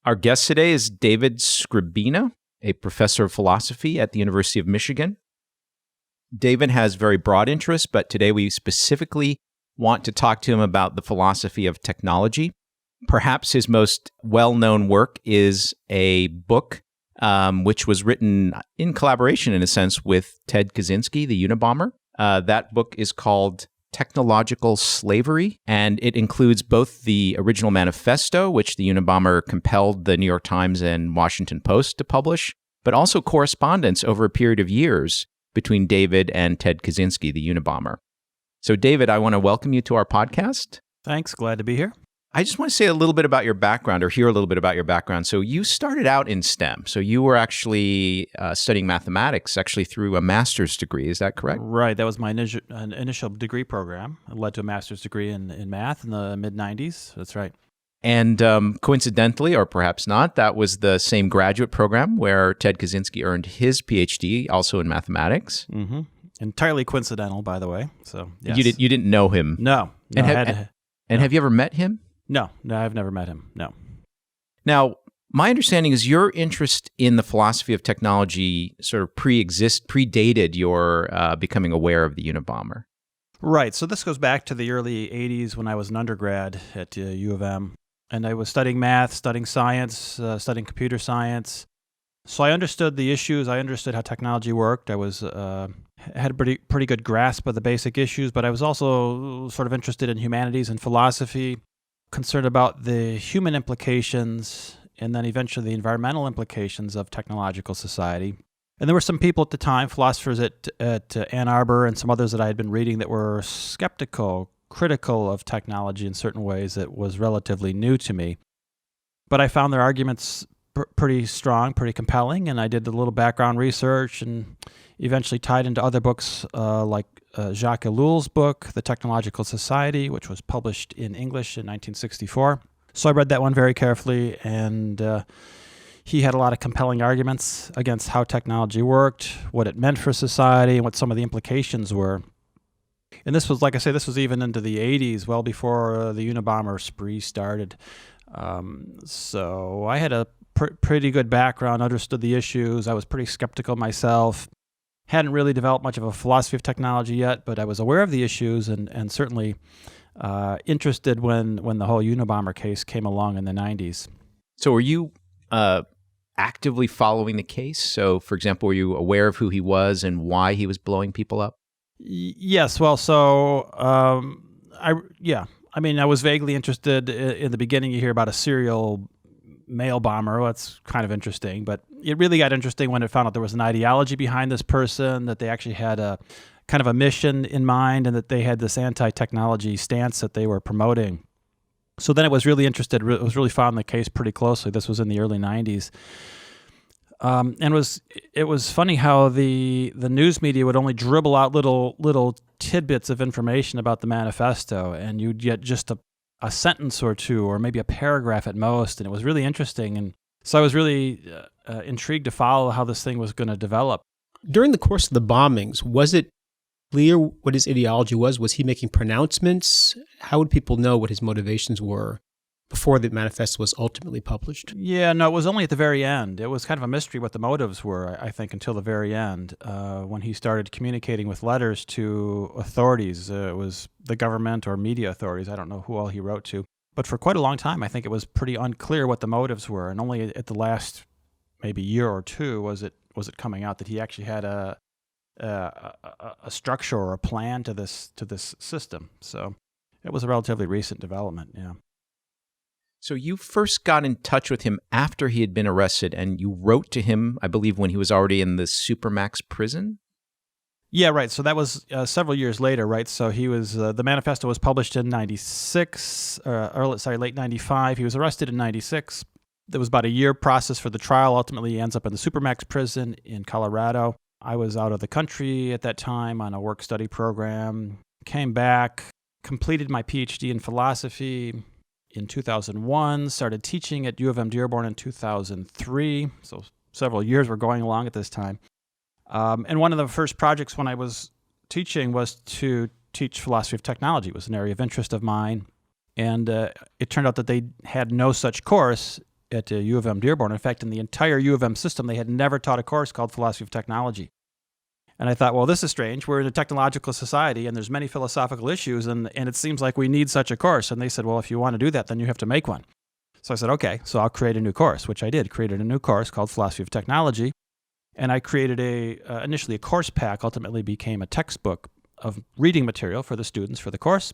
Our guest today is David Skrbina, a professor of philosophy at the University of Michigan. David has very broad interests, but today we specifically want to talk to him about the philosophy of technology. Perhaps his most well-known work is a book which was written in collaboration, in a sense, with Ted Kaczynski, the Unabomber. That book is called Technological Slavery, and it includes both the original manifesto, which the Unabomber compelled the New York Times and Washington Post to publish, but also correspondence over a period of years between David and Ted Kaczynski, the Unabomber. So, David, I want to welcome you to our podcast. Thanks. Glad to be here. I just want to say a little bit about your background, or hear a little bit about your background. So you started out in STEM. So you were actually studying mathematics, actually through a master's degree. Is that correct? Right. That was my initial degree program. It led to a master's degree in math in the mid-90s. That's right. And coincidentally, or perhaps not, that was the same graduate program where Ted Kaczynski earned his PhD, also in mathematics. Mm-hmm. Entirely coincidental, by the way. So yes. You didn't know him? No. And have you ever met him? No, I've never met him. No. Now, my understanding is your interest in the philosophy of technology sort of predated your becoming aware of the Unabomber. Right. So this goes back to the early 80s when I was an undergrad at U of M. And I was studying math, studying science, studying computer science. So I understood the issues. I understood how technology worked. I was had a pretty good grasp of the basic issues, but I was also sort of interested in humanities and philosophy, concerned about the human implications and then eventually the environmental implications of technological society. And there were some people at the time, philosophers at Ann Arbor and some others that I had been reading, that were skeptical, critical of technology in certain ways that was relatively new to me. But I found their arguments pretty strong, pretty compelling, and I did a little background research and eventually tied into other books like Jacques Ellul's book, The Technological Society, which was published in English in 1964. So I read that one very carefully, and he had a lot of compelling arguments against how technology worked, what it meant for society, and what some of the implications were. And this was, like I say, this was even into the 80s, well before the Unabomber spree started. So I had a pretty good background, understood the issues. I was pretty skeptical myself. Hadn't really developed much of a philosophy of technology yet, but I was aware of the issues and certainly interested when the whole Unabomber case came along in the 90s. So were you actively following the case? So, for example, were you aware of who he was and why he was blowing people up? Yes. Well, so I was vaguely interested in the beginning. You hear about a serial mail bomber. Well, that's kind of interesting, but it really got interesting when it found out there was an ideology behind this person, that they actually had a kind of a mission in mind, and that they had this anti-technology stance that they were promoting. So then it was really interested. It was really following the case pretty closely. This was in the early 90s. And it was funny how the news media would only dribble out little tidbits of information about the manifesto, and you'd get just a sentence or two, or maybe a paragraph at most, and it was really interesting. And so I was really intrigued to follow how this thing was going to develop. During the course of the bombings, was it clear what his ideology was? Was he making pronouncements? How would people know what his motivations were before the manifesto was ultimately published? Yeah, no, it was only at the very end. It was kind of a mystery what the motives were, I think, until the very end, when he started communicating with letters to authorities. It was the government or media authorities. I don't know who all he wrote to. But for quite a long time, I think it was pretty unclear what the motives were. And only at the last maybe year or two was it coming out that he actually had a structure or a plan to this system. So it was a relatively recent development, yeah. So you first got in touch with him after he had been arrested, and you wrote to him, I believe, when he was already in the Supermax prison? Yeah, right. So that was several years later, right? So he was the manifesto was published in late 95. He was arrested in 96. There was about a year process for the trial. Ultimately, he ends up in the Supermax prison in Colorado. I was out of the country at that time on a work-study program. Came back, completed my PhD in philosophy in 2001, started teaching at U of M Dearborn in 2003. So several years were going along at this time. And one of the first projects when I was teaching was to teach philosophy of technology. It was an area of interest of mine. And it turned out that they had no such course at U of M Dearborn. In fact, in the entire U of M system, they had never taught a course called Philosophy of Technology. And I thought, well, this is strange. We're in a technological society, and there's many philosophical issues, and it seems like we need such a course. And they said, well, if you want to do that, then you have to make one. So I said, okay, so I'll create a new course, which I did. Created a new course called Philosophy of Technology. And I created initially a course pack, ultimately became a textbook of reading material for the students for the course.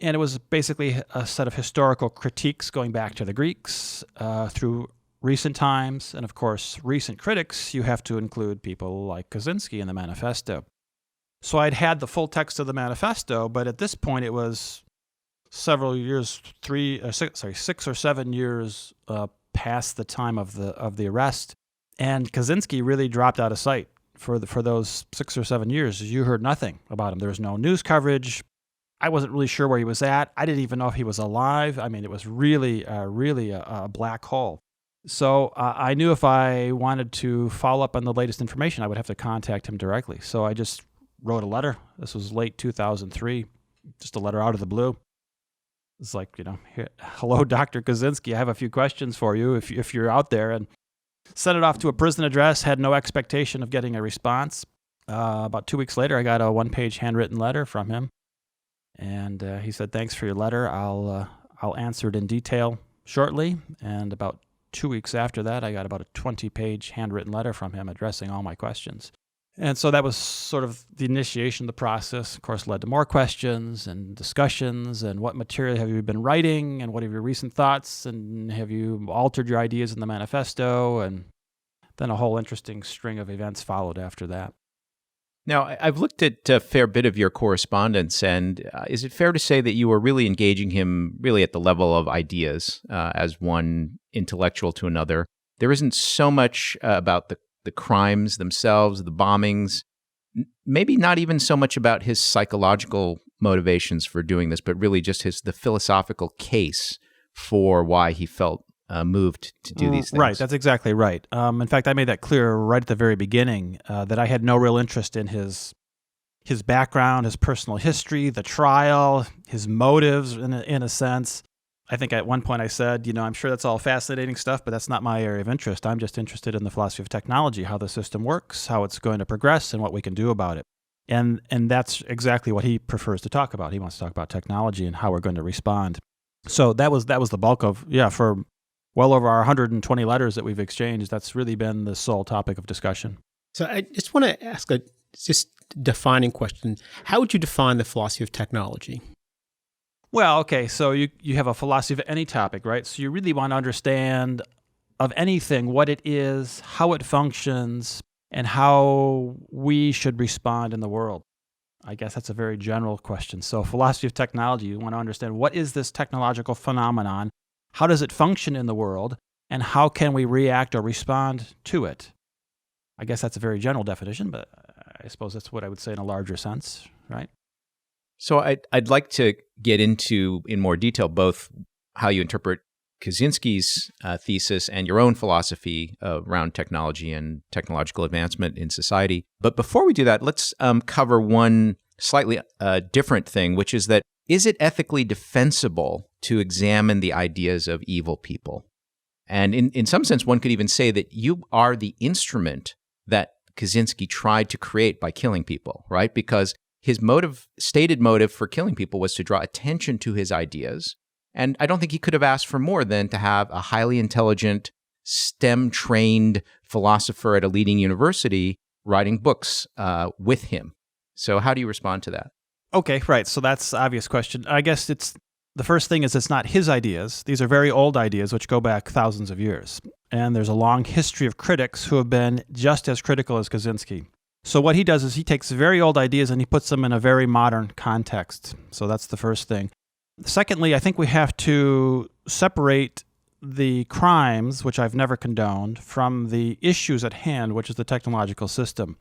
And it was basically a set of historical critiques going back to the Greeks through recent times. And of course, recent critics, you have to include people like Kaczynski in the manifesto. So I'd had the full text of the manifesto, but at this point it was several years, 6 or 7 years past the time of the arrest. And Kaczynski really dropped out of sight for those 6 or 7 years. You heard nothing about him. There was no news coverage. I wasn't really sure where he was at. I didn't even know if he was alive. I mean, it was really a black hole. So I knew if I wanted to follow up on the latest information, I would have to contact him directly. So I just wrote a letter. This was late 2003, just a letter out of the blue. It's like, hello, Dr. Kaczynski, I have a few questions for you if you're out there. And sent it off to a prison address, had no expectation of getting a response. About 2 weeks later, I got a one-page handwritten letter from him. And he said, thanks for your letter. I'll answer it in detail shortly. And about 2 weeks after that, I got about a 20-page handwritten letter from him addressing all my questions. And so that was sort of the initiation of the process. Of course, led to more questions and discussions and what material have you been writing and what are your recent thoughts and have you altered your ideas in the manifesto? And then a whole interesting string of events followed after that. Now, I've looked at a fair bit of your correspondence, and is it fair to say that you were really engaging him really at the level of ideas as one intellectual to another? There isn't so much about the crimes themselves, the bombings, maybe not even so much about his psychological motivations for doing this, but really just the philosophical case for why he felt moved to do these things. Right, that's exactly right. In fact, I made that clear right at the very beginning, that I had no real interest in his background, his personal history, the trial, his motives, in a sense. I think at one point I said, I'm sure that's all fascinating stuff, but that's not my area of interest. I'm just interested in the philosophy of technology, how the system works, how it's going to progress, and what we can do about it. And that's exactly what he prefers to talk about. He wants to talk about technology and how we're going to respond. So that was the bulk of, for well over our 120 letters that we've exchanged, that's really been the sole topic of discussion. So I just want to ask a just defining question. How would you define the philosophy of technology? Well, okay, so you have a philosophy of any topic, right? So you really want to understand of anything, what it is, how it functions, and how we should respond in the world. I guess that's a very general question. So philosophy of technology, you want to understand what is this technological phenomenon, how does it function in the world, and how can we react or respond to it? I guess that's a very general definition, but I suppose that's what I would say in a larger sense, right? So I'd like to get into, in more detail, both how you interpret Kaczynski's thesis and your own philosophy around technology and technological advancement in society. But before we do that, let's cover one slightly different thing, which is that, is it ethically defensible to examine the ideas of evil people? And in some sense, one could even say that you are the instrument that Kaczynski tried to create by killing people, right? Because his stated motive for killing people was to draw attention to his ideas. And I don't think he could have asked for more than to have a highly intelligent, STEM-trained philosopher at a leading university writing books with him. So how do you respond to that? Okay, right. So that's the obvious question. I guess the first thing is it's not his ideas. These are very old ideas which go back thousands of years. And there's a long history of critics who have been just as critical as Kaczynski. So what he does is he takes very old ideas and he puts them in a very modern context. So that's the first thing. Secondly, I think we have to separate the crimes, which I've never condoned, from the issues at hand, which is the technological system.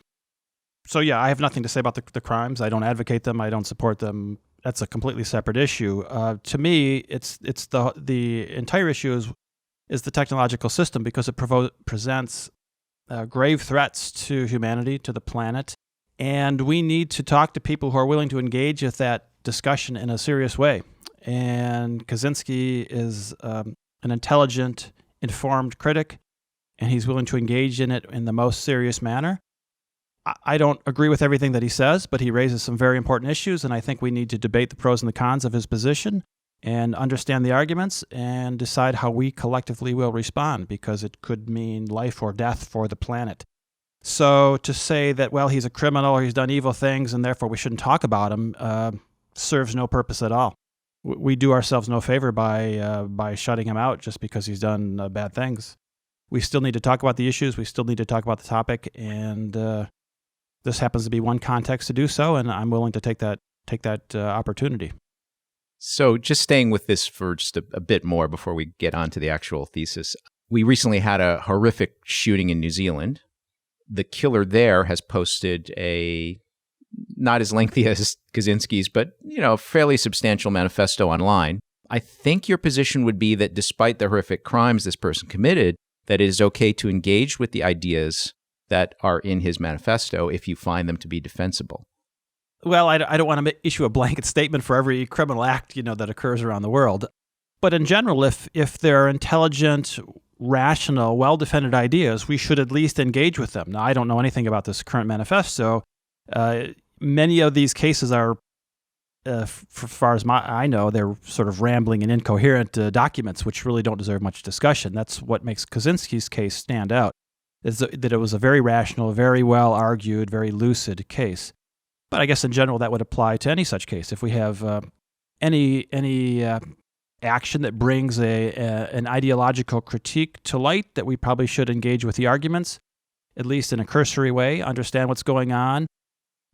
So yeah, I have nothing to say about the crimes. I don't advocate them. I don't support them. That's a completely separate issue. To me, it's the entire issue is the technological system, because it presents grave threats to humanity, to the planet, and we need to talk to people who are willing to engage with that discussion in a serious way. And Kaczynski is an intelligent informed critic, and he's willing to engage in it in the most serious manner. I don't agree with everything that he says, but he raises some very important issues, and I think we need to debate the pros and the cons of his position and understand the arguments and decide how we collectively will respond, because it could mean life or death for the planet. So to say that, well, he's a criminal or he's done evil things and therefore we shouldn't talk about him serves no purpose at all. We do ourselves no favor by shutting him out just because he's done bad things. We still need to talk about the issues. We still need to talk about the topic, and this happens to be one context to do so, and I'm willing to take that opportunity. So just staying with this for just a bit more before we get on to the actual thesis. We recently had a horrific shooting in New Zealand. The killer there has posted a, not as lengthy as Kaczynski's, but fairly substantial manifesto online. I think your position would be that despite the horrific crimes this person committed, that it is okay to engage with the ideas that are in his manifesto if you find them to be defensible. Well, I don't want to issue a blanket statement for every criminal act, that occurs around the world. But in general, if they're intelligent, rational, well-defended ideas, we should at least engage with them. Now, I don't know anything about this current manifesto. Many of these cases are, for far as I know, they're sort of rambling and incoherent documents, which really don't deserve much discussion. That's what makes Kaczynski's case stand out, is that it was a very rational, very well-argued, very lucid case. But I guess in general that would apply to any such case. If we have any action that brings an ideological critique to light, that we probably should engage with the arguments, at least in a cursory way, understand what's going on.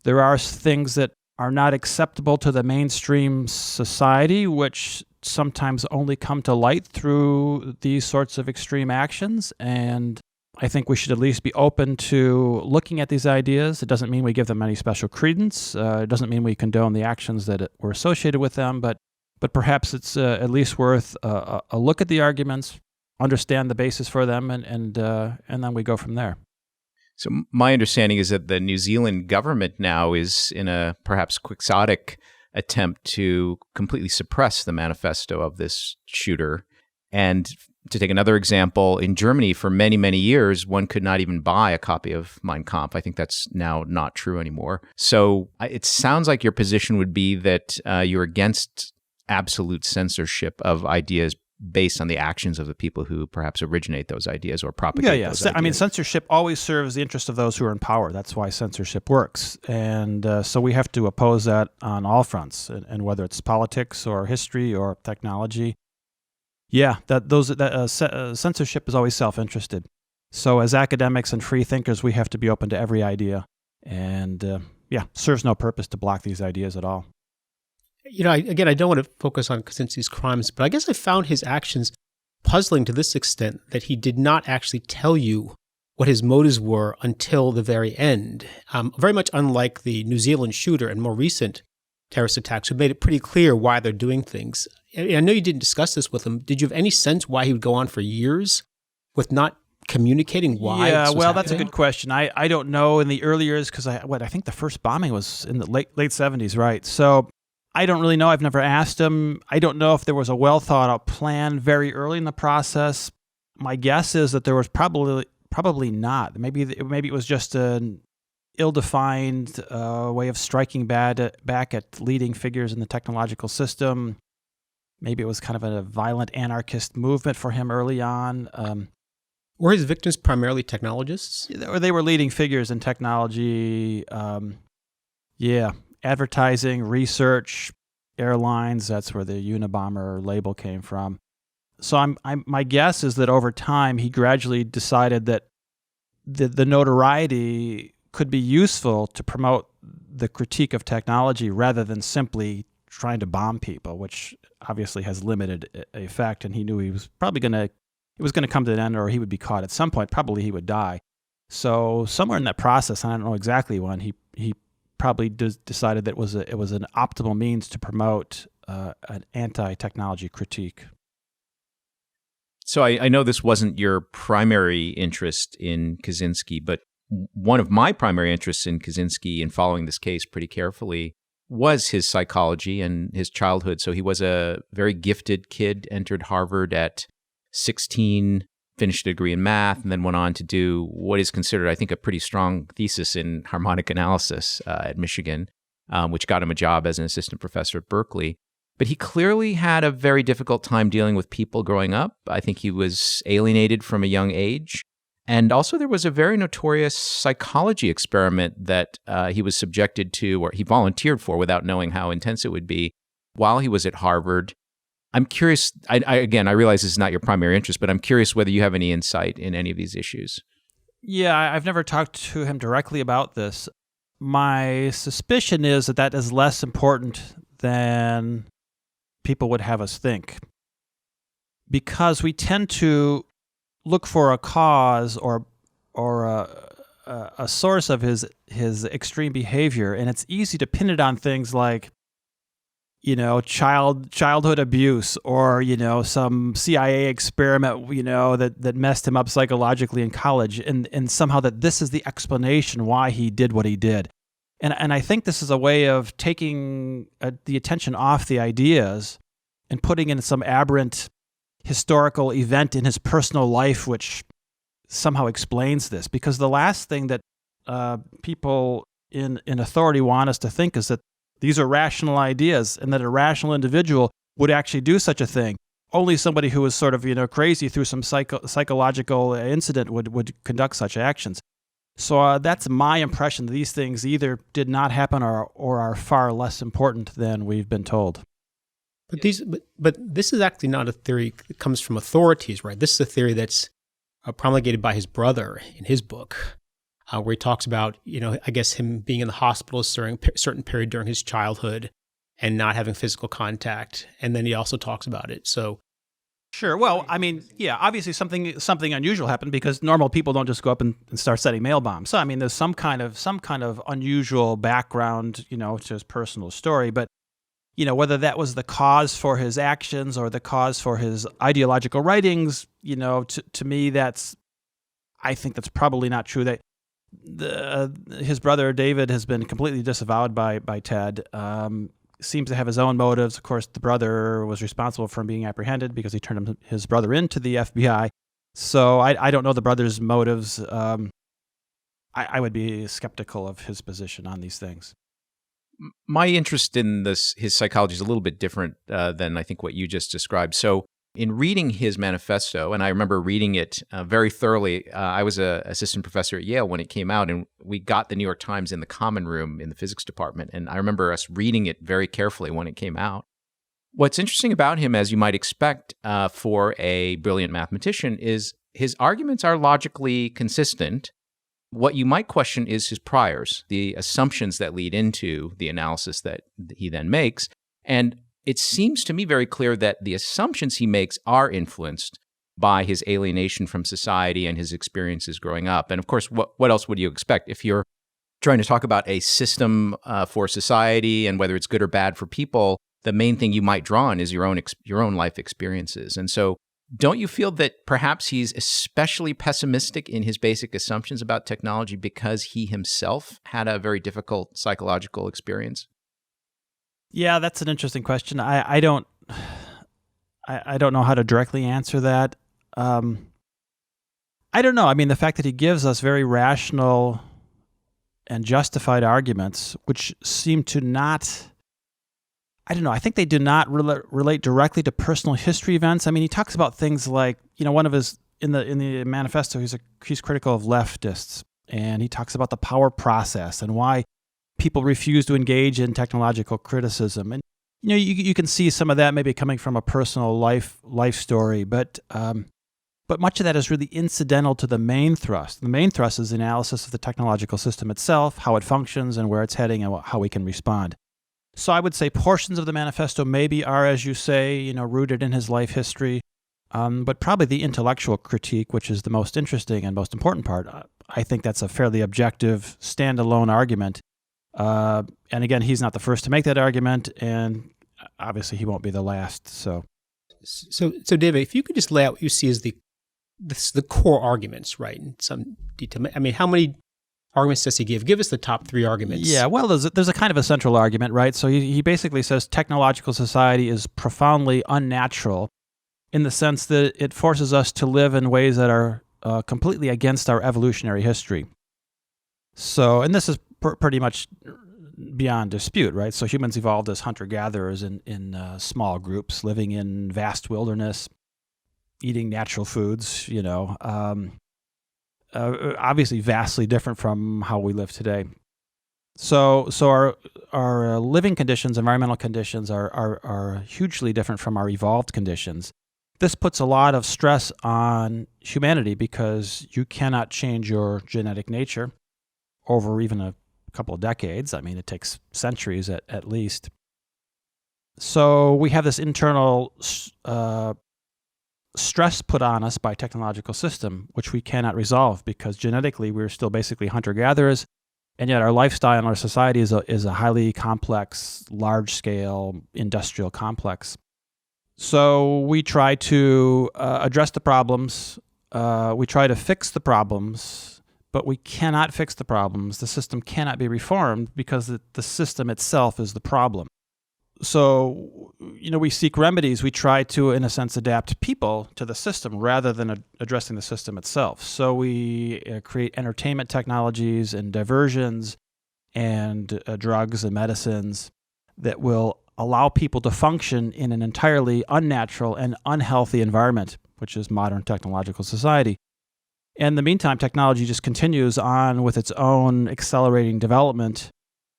There are things that are not acceptable to the mainstream society, which sometimes only come to light through these sorts of extreme actions, and I think we should at least be open to looking at these ideas. It doesn't mean we give them any special credence. It doesn't mean we condone the actions that were associated with them, but perhaps it's at least worth a look at the arguments, understand the basis for them, and then we go from there. So my understanding is that the New Zealand government now is in a perhaps quixotic attempt to completely suppress the manifesto of this shooter. And to take another example, in Germany, for many, many years, one could not even buy a copy of Mein Kampf. I think that's now not true anymore. So it sounds like your position would be that you're against absolute censorship of ideas based on the actions of the people who perhaps originate those ideas or propagate those ideas. I mean, censorship always serves the interest of those who are in power. That's why censorship works. And so we have to oppose that on all fronts, and whether it's politics or history or technology. Yeah, censorship is always self-interested. So as academics and free thinkers, we have to be open to every idea. And serves no purpose to block these ideas at all. I don't want to focus on Kaczynski's crimes, but I guess I found his actions puzzling to this extent that he did not actually tell you what his motives were until the very end. Very much unlike the New Zealand shooter and more recent terrorist attacks, who made it pretty clear why they're doing things. I know you didn't discuss this with him. Did you have any sense why he would go on for years with not communicating why? Yeah, well, that's a good question. I don't know in the early years, because I think the first bombing was in the late 70s, right? So I don't really know. I've never asked him. I don't know if there was a well thought out plan very early in the process. My guess is that there was probably not. Maybe it was just an ill-defined way of striking back at leading figures in the technological system. Maybe it was kind of a violent anarchist movement for him early on. Were his victims primarily technologists? Or they were leading figures in technology. Advertising, research, airlines. That's where the Unabomber label came from. So my guess is that over time he gradually decided that the notoriety could be useful to promote the critique of technology rather than simply trying to bomb people, which obviously has limited effect. And he knew it was going to come to an end, or he would be caught at some point. Probably he would die. So somewhere in that process, I don't know exactly when, he probably decided that it was an optimal means to promote an anti-technology critique. So I know this wasn't your primary interest in Kaczynski, but one of my primary interests in Kaczynski, in following this case pretty carefully, was his psychology and his childhood. So he was a very gifted kid, entered Harvard at 16, finished a degree in math, and then went on to do what is considered, I think, a pretty strong thesis in harmonic analysis at Michigan, which got him a job as an assistant professor at Berkeley. But he clearly had a very difficult time dealing with people growing up. I think he was alienated from a young age. And also there was a very notorious psychology experiment that he was subjected to, or he volunteered for without knowing how intense it would be, while he was at Harvard. I'm curious, I realize this is not your primary interest, but I'm curious whether you have any insight in any of these issues. Yeah, I've never talked to him directly about this. My suspicion is that is less important than people would have us think, because we tend to look for a cause or a source of his extreme behavior, and it's easy to pin it on things like, childhood abuse, or some CIA experiment that messed him up psychologically in college, and somehow that this is the explanation why he did what he did. And I think this is a way of taking the attention off the ideas and putting in some aberrant historical event in his personal life which somehow explains this. Because the last thing that people in authority want us to think is that these are rational ideas and that a rational individual would actually do such a thing. Only somebody who is sort of crazy through some psychological incident would conduct such actions. So that's my impression. These things either did not happen or are far less important than we've been told. But this is actually not a theory that comes from authorities, right? This is a theory that's promulgated by his brother in his book, where he talks about, I guess him being in the hospital during a certain period during his childhood and not having physical contact. And then he also talks about it. So, sure. Well, I mean, yeah, obviously something unusual happened, because normal people don't just go up and start setting mail bombs. So, I mean, there's some kind of unusual background, to his personal story. But, whether that was the cause for his actions or the cause for his ideological writings, to me, I think that's probably not true. That his brother David has been completely disavowed by Ted. Seems to have his own motives. Of course, the brother was responsible for him being apprehended because he turned his brother into the FBI. So I don't know the brother's motives. I would be skeptical of his position on these things. My interest in his psychology is a little bit different than I think what you just described. So in reading his manifesto, and I remember reading it very thoroughly, I was an assistant professor at Yale when it came out, and we got the New York Times in the common room in the physics department, and I remember us reading it very carefully when it came out. What's interesting about him, as you might expect for a brilliant mathematician, is his arguments are logically consistent. What you might question is his priors, the assumptions that lead into the analysis that he then makes. And it seems to me very clear that the assumptions he makes are influenced by his alienation from society and his experiences growing up. And of course, what else would you expect? If you're trying to talk about a system for society and whether it's good or bad for people, the main thing you might draw on is your own life experiences. And so don't you feel that perhaps he's especially pessimistic in his basic assumptions about technology because he himself had a very difficult psychological experience? Yeah, that's an interesting question. I don't know how to directly answer that. I don't know. I mean, the fact that he gives us very rational and justified arguments, which seem to not, I don't know, I think they do not relate directly to personal history events. I mean, he talks about things like, one of his, in the manifesto, he's critical of leftists, and he talks about the power process and why people refuse to engage in technological criticism. And, you can see some of that maybe coming from a personal life story, but much of that is really incidental to the main thrust. The main thrust is the analysis of the technological system itself, how it functions and where it's heading and how we can respond. So I would say portions of the manifesto maybe are, as you say, rooted in his life history, but probably the intellectual critique, which is the most interesting and most important part, I think that's a fairly objective, standalone argument. And again, he's not the first to make that argument, and obviously he won't be the last. So David, if you could just lay out what you see as the core arguments, right, in some detail. I mean, how many arguments does he give? Give us the top three arguments. Yeah, well, there's a kind of a central argument, right? So he basically says technological society is profoundly unnatural in the sense that it forces us to live in ways that are completely against our evolutionary history. So, and this is pretty much beyond dispute, right? So humans evolved as hunter-gatherers in small groups, living in vast wilderness, eating natural foods, obviously vastly different from how we live today. So our living conditions, environmental conditions are hugely different from our evolved conditions. This puts a lot of stress on humanity because you cannot change your genetic nature over even a couple of decades. I mean, it takes centuries at least. So we have this internal stress put on us by technological system, which we cannot resolve because genetically we're still basically hunter-gatherers, and yet our lifestyle and our society is a highly complex, large-scale industrial complex. So we try to address the problems. We try to fix the problems, but we cannot fix the problems. The system cannot be reformed because the system itself is the problem. So, we seek remedies. We try to, in a sense, adapt people to the system rather than addressing the system itself. So we create entertainment technologies and diversions and drugs and medicines that will allow people to function in an entirely unnatural and unhealthy environment, which is modern technological society. In the meantime, technology just continues on with its own accelerating development,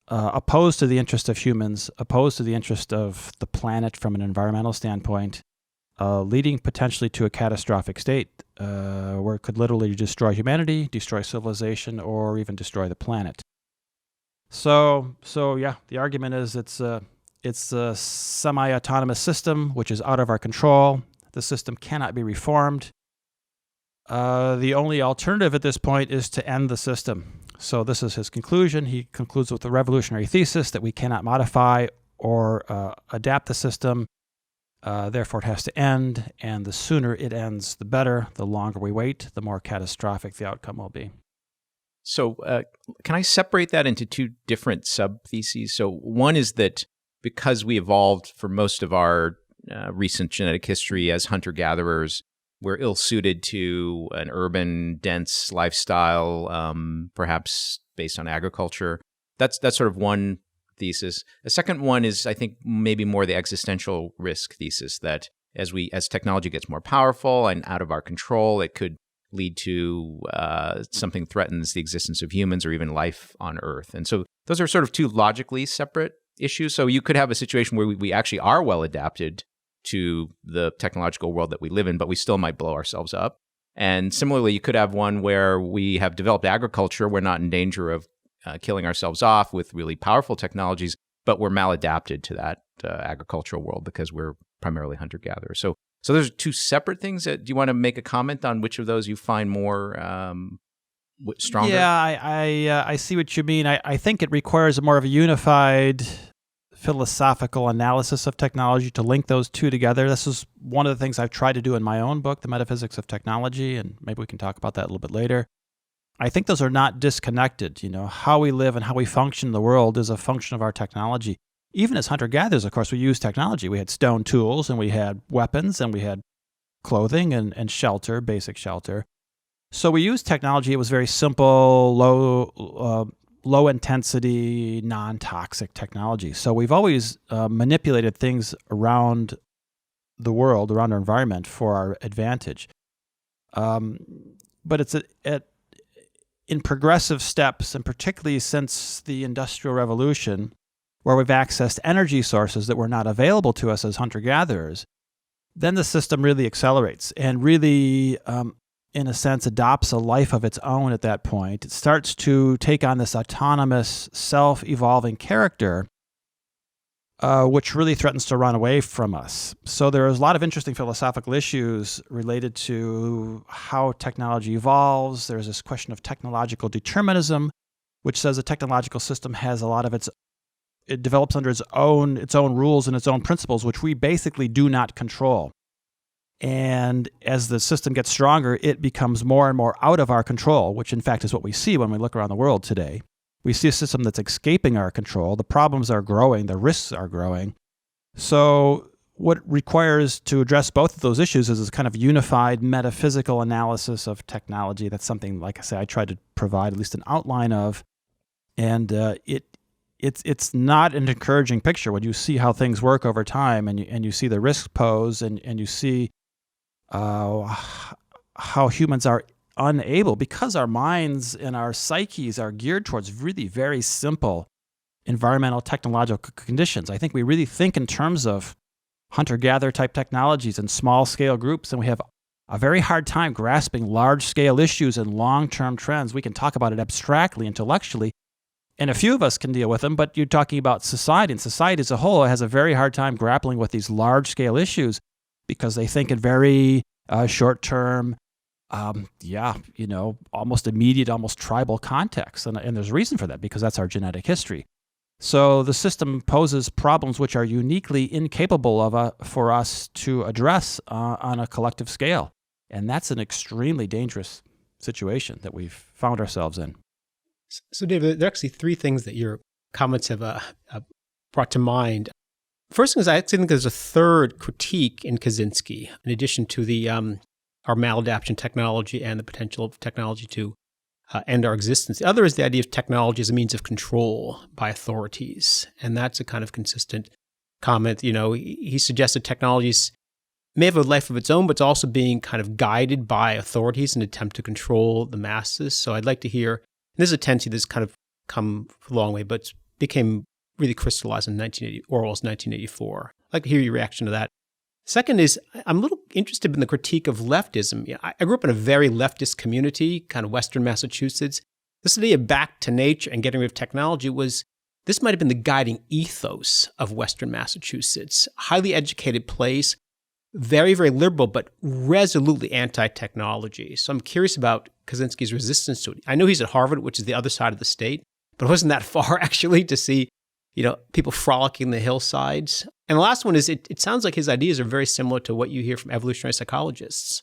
opposed to the interest of humans, opposed to the interest of the planet from an environmental standpoint, leading potentially to a catastrophic state where it could literally destroy humanity, destroy civilization, or even destroy the planet. So yeah, the argument is it's a semi-autonomous system which is out of our control. The system cannot be reformed. The only alternative at this point is to end the system. So this is his conclusion. He concludes with a revolutionary thesis that we cannot modify or adapt the system. Therefore, it has to end. And the sooner it ends, the better. The longer we wait, the more catastrophic the outcome will be. So can I separate that into two different sub-theses? So one is that because we evolved for most of our recent genetic history as hunter-gatherers, we're ill-suited to an urban, dense lifestyle, perhaps based on agriculture. That's sort of one thesis. The second one is, I think, maybe more the existential risk thesis, that as technology gets more powerful and out of our control, it could lead to something that threatens the existence of humans or even life on Earth. And so those are sort of two logically separate issues. So you could have a situation where we actually are well adapted to the technological world that we live in, but we still might blow ourselves up. And similarly, you could have one where we have developed agriculture. We're not in danger of killing ourselves off with really powerful technologies, but we're maladapted to that agricultural world because we're primarily hunter-gatherers. So those are two separate things. Do you want to make a comment on which of those you find more stronger? Yeah, I see what you mean. I think it requires more of a unified philosophical analysis of technology to link those two together. This is one of the things I've tried to do in my own book, The Metaphysics of Technology, and maybe we can talk about that a little bit later. I think those are not disconnected. How we live and how we function in the world is a function of our technology. Even as hunter-gatherers, of course, we use technology. We had stone tools, and we had weapons, and we had clothing and shelter, basic shelter. So we used technology. It was very simple, low-intensity, non-toxic technology. So we've always manipulated things around the world, around our environment for our advantage. But it's in progressive steps, and particularly since the Industrial Revolution, where we've accessed energy sources that were not available to us as hunter-gatherers, then the system really accelerates and really in a sense, adopts a life of its own at that point. It starts to take on this autonomous, self-evolving character, which really threatens to run away from us. So there is a lot of interesting philosophical issues related to how technology evolves. There's this question of technological determinism, which says a technological system has a lot of it develops under its own rules and its own principles, which we basically do not control. And as the system gets stronger, it becomes more and more out of our control, which in fact is what we see when we look around the world today. We see a system that's escaping our control. The problems are growing. The risks are growing. So what requires to address both of those issues is this kind of unified metaphysical analysis of technology. That's something, like I say, I tried to provide at least an outline of. And it's not an encouraging picture when you see how things work over time, and you see the risks posed, and you see how humans are unable, because our minds and our psyches are geared towards really very simple environmental technological conditions. I think we really think in terms of hunter-gatherer type technologies and small-scale groups, and we have a very hard time grasping large-scale issues and long-term trends. We can talk about it abstractly, intellectually, and a few of us can deal with them, but you're talking about society, and society as a whole has a very hard time grappling with these large-scale issues because they think in very short-term, almost immediate, almost tribal contexts. And there's a reason for that, because that's our genetic history. So the system poses problems which are uniquely incapable of for us to address on a collective scale. And that's an extremely dangerous situation that we've found ourselves in. So, David, there are actually three things that your comments have brought to mind. First thing is, I actually think there's a third critique in Kaczynski, in addition to the our maladaptation technology and the potential of technology to end our existence. The other is the idea of technology as a means of control by authorities. And that's a kind of consistent comment. You know, he suggested technologies may have a life of its own, but it's also being kind of guided by authorities in an attempt to control the masses. So I'd like to hear, and this is a tendency that's kind of come a long way, but became really crystallized in Orwell's 1984. I'd like to hear your reaction to that. Second is, I'm a little interested in the critique of leftism. You know, I grew up in a very leftist community, kind of Western Massachusetts. This idea of back to nature and getting rid of technology this might have been the guiding ethos of Western Massachusetts. Highly educated place, very, very liberal, but resolutely anti-technology. So I'm curious about Kaczynski's resistance to it. I know he's at Harvard, which is the other side of the state, but it wasn't that far, actually, to see people frolicking the hillsides. And the last one is, it sounds like his ideas are very similar to what you hear from evolutionary psychologists.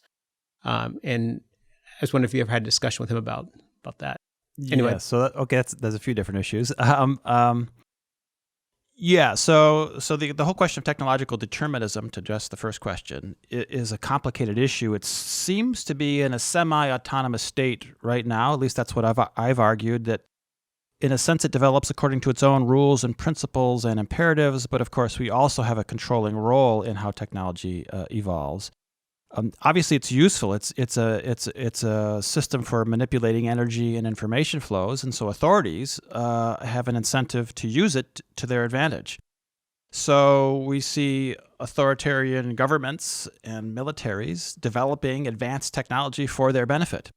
And I was wondering if you ever had a discussion with him about that. Anyway. Yeah, so there's a few different issues. So the whole question of technological determinism, to address the first question, is a complicated issue. It seems to be in a semi-autonomous state right now. At least that's what I've argued, that in a sense, it develops according to its own rules and principles and imperatives, but of course, we also have a controlling role in how technology evolves. Obviously, it's useful. It's a system for manipulating energy and information flows, and so authorities have an incentive to use it to their advantage. So we see authoritarian governments and militaries developing advanced technology for their benefit,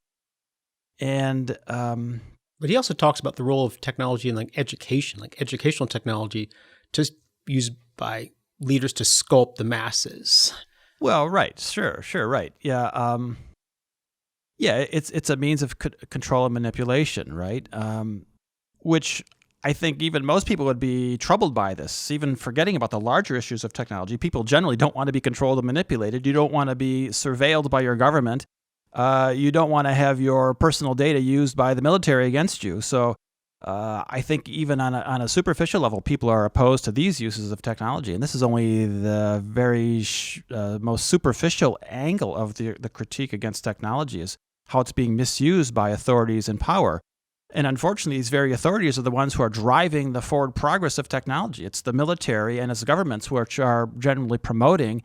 and but he also talks about the role of technology in education, educational technology, just used by leaders to sculpt the masses. Well, right, sure, right, yeah, it's a means of control and manipulation, right? Which I think even most people would be troubled by this, even forgetting about the larger issues of technology. People generally don't want to be controlled and manipulated. You don't want to be surveilled by your government. You don't want to have your personal data used by the military against you. So I think even on a superficial level, people are opposed to these uses of technology. And this is only the very most superficial angle of the critique against technology, is how it's being misused by authorities in power. And unfortunately, these very authorities are the ones who are driving the forward progress of technology. It's the military and its governments which are generally promoting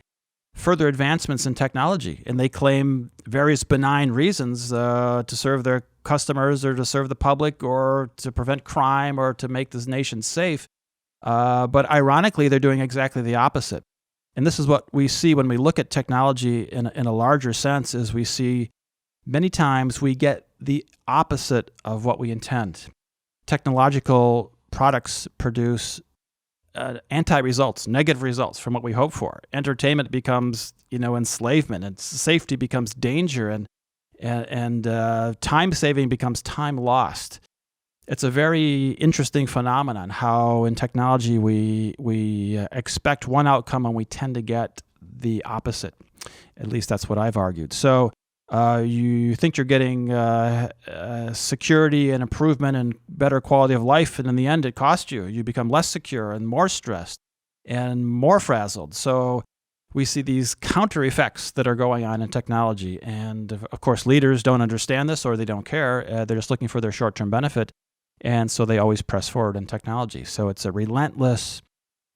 further advancements in technology, and they claim various benign reasons to serve their customers or to serve the public or to prevent crime or to make this nation safe. But ironically, they're doing exactly the opposite. And this is what we see when we look at technology in a larger sense, is we see many times we get the opposite of what we intend. Technological products produce anti-results, negative results from what we hope for. Entertainment becomes, enslavement, and safety becomes danger, and time-saving becomes time lost. It's a very interesting phenomenon how in technology we expect one outcome and we tend to get the opposite. At least that's what I've argued. So you think you're getting security and improvement and better quality of life, and in the end it costs you. You become less secure and more stressed and more frazzled. So we see these counter effects that are going on in technology. And of course, leaders don't understand this or they don't care. They're just looking for their short-term benefit. And so they always press forward in technology. So it's a relentless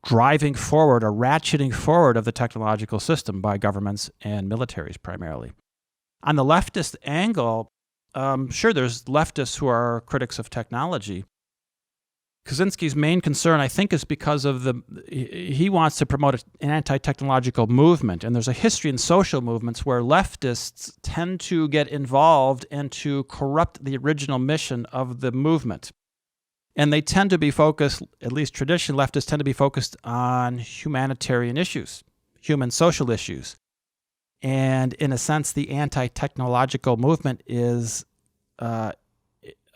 driving forward, a ratcheting forward of the technological system by governments and militaries primarily. On the leftist angle, sure, there's leftists who are critics of technology. Kaczynski's main concern, I think, is because of he wants to promote an anti-technological movement. And there's a history in social movements where leftists tend to get involved and to corrupt the original mission of the movement. And they tend to be focused, at least traditional leftists tend to be focused on humanitarian issues, human social issues. And in a sense, the anti-technological movement is, in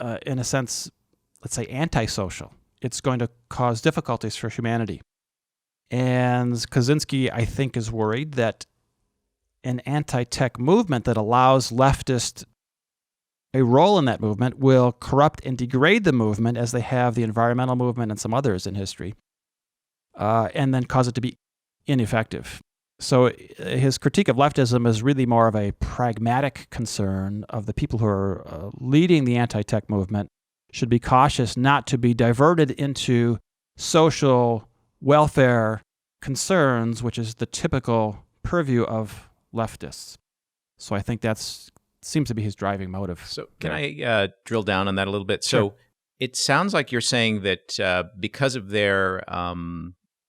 a sense, let's say, antisocial. It's going to cause difficulties for humanity. And Kaczynski, I think, is worried that an anti-tech movement that allows leftists a role in that movement will corrupt and degrade the movement as they have the environmental movement and some others in history, and then cause it to be ineffective. So his critique of leftism is really more of a pragmatic concern of the people who are leading the anti-tech movement should be cautious not to be diverted into social welfare concerns, which is the typical purview of leftists. So I think that's seems to be his driving motive. So can I drill down on that a little bit? So it sounds like you're saying that because of their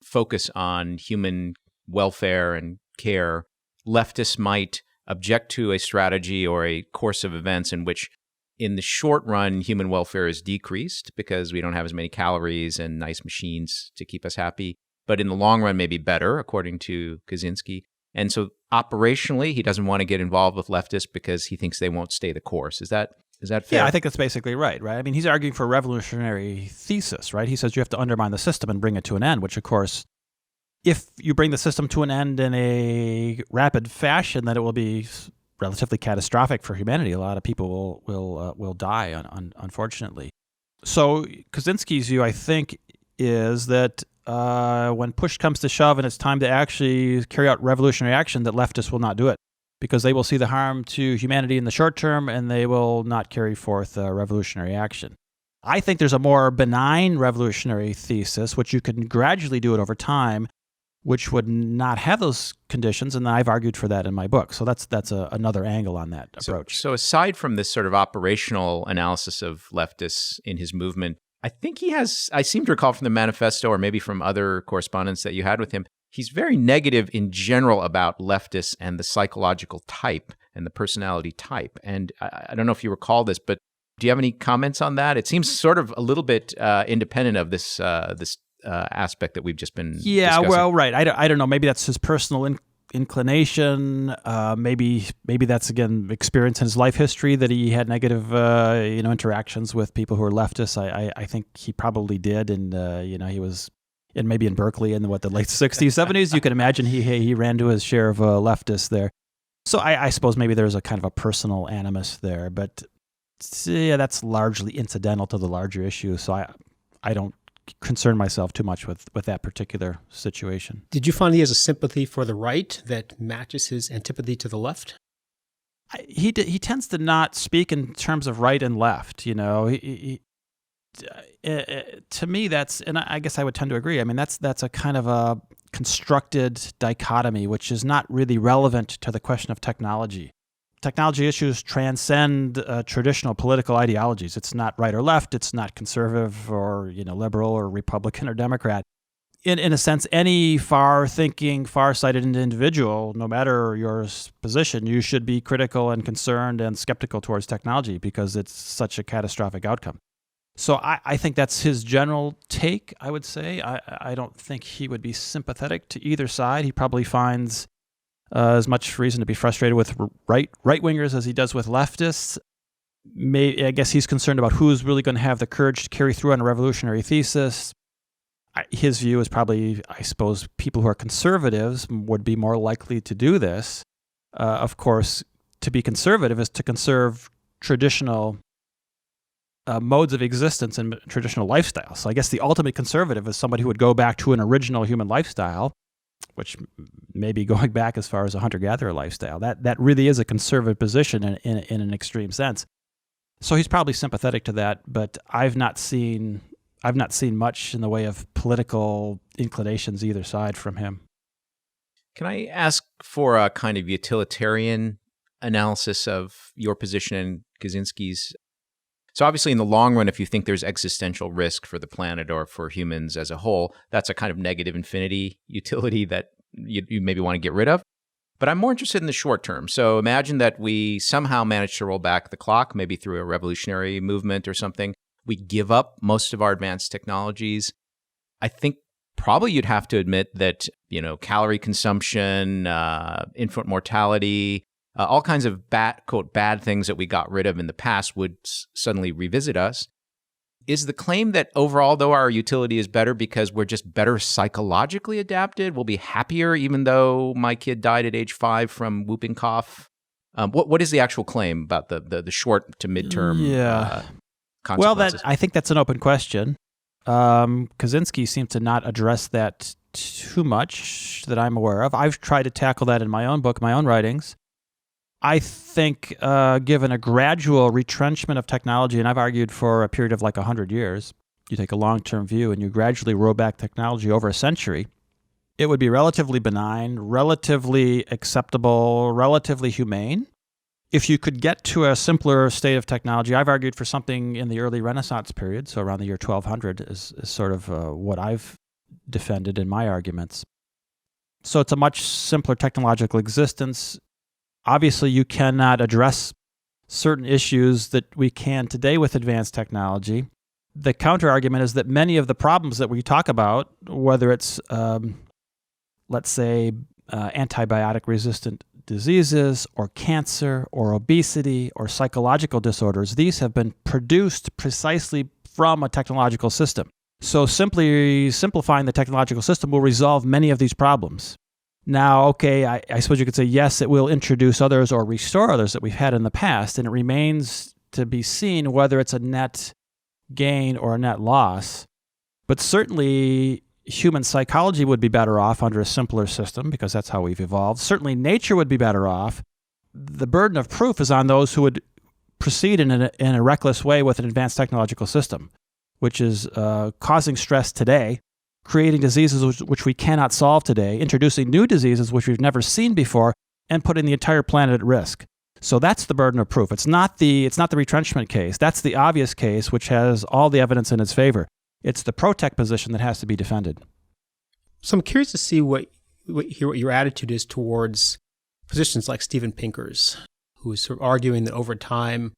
focus on human welfare and care, leftists might object to a strategy or a course of events in which in the short run, human welfare is decreased because we don't have as many calories and nice machines to keep us happy. But in the long run, maybe better, according to Kaczynski. And so operationally, he doesn't want to get involved with leftists because he thinks they won't stay the course. Is that fair? Yeah, I think that's basically right? I mean, he's arguing for a revolutionary thesis, right? He says you have to undermine the system and bring it to an end, which, of course, if you bring the system to an end in a rapid fashion, then it will be relatively catastrophic for humanity. A lot of people will die, unfortunately. So Kaczynski's view, I think, is that when push comes to shove and it's time to actually carry out revolutionary action, that leftists will not do it because they will see the harm to humanity in the short term and they will not carry forth revolutionary action. I think there's a more benign revolutionary thesis, which you can gradually do it over time, which would not have those conditions, and I've argued for that in my book. So that's another angle on that approach. So aside from this sort of operational analysis of leftists in his movement, I think he has, I seem to recall from the manifesto or maybe from other correspondence that you had with him, he's very negative in general about leftists and the psychological type and the personality type. And I don't know if you recall this, but do you have any comments on that? It seems sort of a little bit independent of this aspect that we've just been discussing. Well, right. I don't know. Maybe that's his personal inclination. Maybe that's, again, experience in his life history that he had negative interactions with people who are leftists. I think he probably did, and he was maybe in Berkeley in the late 60s, 70s. You can imagine he ran to his share of leftists there. So I suppose maybe there's a kind of a personal animus there, but that's largely incidental to the larger issue. So I don't concern myself too much with that particular situation. Did you find he has a sympathy for the right that matches his antipathy to the left? He tends to not speak in terms of right and left. To me, that's, and I guess I would tend to agree. I mean, that's a kind of a constructed dichotomy, which is not really relevant to the question of technology. Technology issues transcend traditional political ideologies. It's not right or left. It's not conservative or liberal or Republican or Democrat. In a sense, any far-thinking, far-sighted individual, no matter your position, you should be critical and concerned and skeptical towards technology because it's such a catastrophic outcome. So I think that's his general take, I would say. I don't think he would be sympathetic to either side. He probably finds as much reason to be frustrated with right-wingers as he does with leftists. I guess he's concerned about who's really going to have the courage to carry through on a revolutionary thesis. His view is probably, I suppose, people who are conservatives would be more likely to do this. Of course, to be conservative is to conserve traditional modes of existence and traditional lifestyles. So I guess the ultimate conservative is somebody who would go back to an original human lifestyle. which may be going back as far as a hunter-gatherer lifestyle. That really is a conservative position in an extreme sense. So he's probably sympathetic to that, but I've not seen much in the way of political inclinations either side from him. Can I ask for a kind of utilitarian analysis of your position and Kaczynski's? So obviously in the long run, if you think there's existential risk for the planet or for humans as a whole, that's a kind of negative infinity utility that you maybe want to get rid of. But I'm more interested in the short term. So imagine that we somehow manage to roll back the clock, maybe through a revolutionary movement or something. We give up most of our advanced technologies. I think probably you'd have to admit that, calorie consumption, infant mortality, all kinds of quote, bad things that we got rid of in the past would suddenly revisit us. Is the claim that overall, though, our utility is better because we're just better psychologically adapted? We'll be happier even though my kid died at age 5 from whooping cough? What is the actual claim about the short to midterm consequences? Well, I think that's an open question. Kaczynski seems to not address that too much that I'm aware of. I've tried to tackle that in my own book, my own writings. I think given a gradual retrenchment of technology, and I've argued for a period of like 100 years, you take a long-term view and you gradually roll back technology over a century, it would be relatively benign, relatively acceptable, relatively humane. If you could get to a simpler state of technology, I've argued for something in the early Renaissance period, so around the year 1200 is sort of what I've defended in my arguments. So it's a much simpler technological existence. Obviously, you cannot address certain issues that we can today with advanced technology. The counter-argument is that many of the problems that we talk about, whether it's, let's say, antibiotic-resistant diseases or cancer or obesity or psychological disorders, these have been produced precisely from a technological system. So simply simplifying the technological system will resolve many of these problems. Now, okay, I suppose you could say, yes, it will introduce others or restore others that we've had in the past, and it remains to be seen whether it's a net gain or a net loss. But certainly, human psychology would be better off under a simpler system because that's how we've evolved. Certainly, nature would be better off. The burden of proof is on those who would proceed in a reckless way with an advanced technological system, which is causing stress today, creating diseases which we cannot solve today, introducing new diseases which we've never seen before, and putting the entire planet at risk. So that's the burden of proof. It's not the retrenchment case. That's the obvious case, which has all the evidence in its favor. It's the pro-tech position that has to be defended. So I'm curious to see what your attitude is towards positions like Steven Pinker's, who is sort of arguing that over time,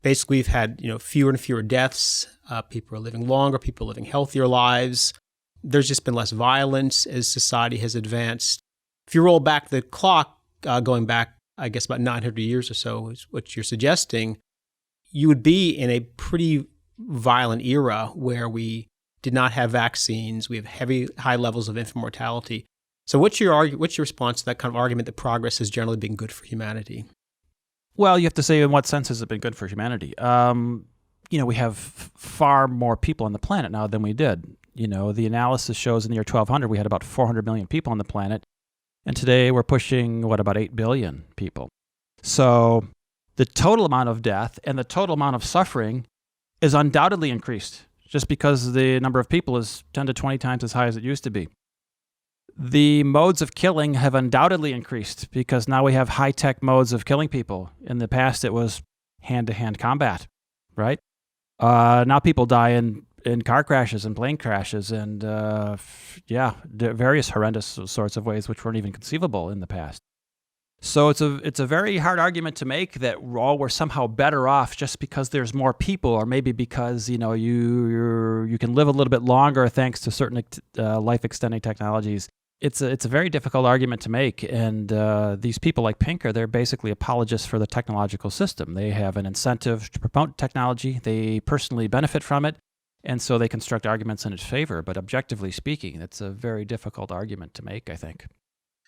basically we've had fewer and fewer deaths. People are living longer. People are living healthier lives. There's just been less violence as society has advanced. If you roll back the clock, going back, I guess, about 900 years or so, is what you're suggesting, you would be in a pretty violent era where we did not have vaccines. We have high levels of infant mortality. So what's your response to that kind of argument that progress has generally been good for humanity? Well, you have to say, in what sense has it been good for humanity? We have far more people on the planet now than we did. The analysis shows in the year 1200, we had about 400 million people on the planet. And today we're pushing, about 8 billion people. So the total amount of death and the total amount of suffering is undoubtedly increased just because the number of people is 10 to 20 times as high as it used to be. The modes of killing have undoubtedly increased because now we have high-tech modes of killing people. In the past, it was hand-to-hand combat, right? Now people die in car crashes and plane crashes and, various horrendous sorts of ways which weren't even conceivable in the past. So it's a very hard argument to make that we're somehow better off just because there's more people, or maybe because you can live a little bit longer thanks to certain life-extending technologies. It's a very difficult argument to make, and these people like Pinker, they're basically apologists for the technological system. They have an incentive to promote technology. They personally benefit from it. And so they construct arguments in its favor. But objectively speaking, it's a very difficult argument to make, I think.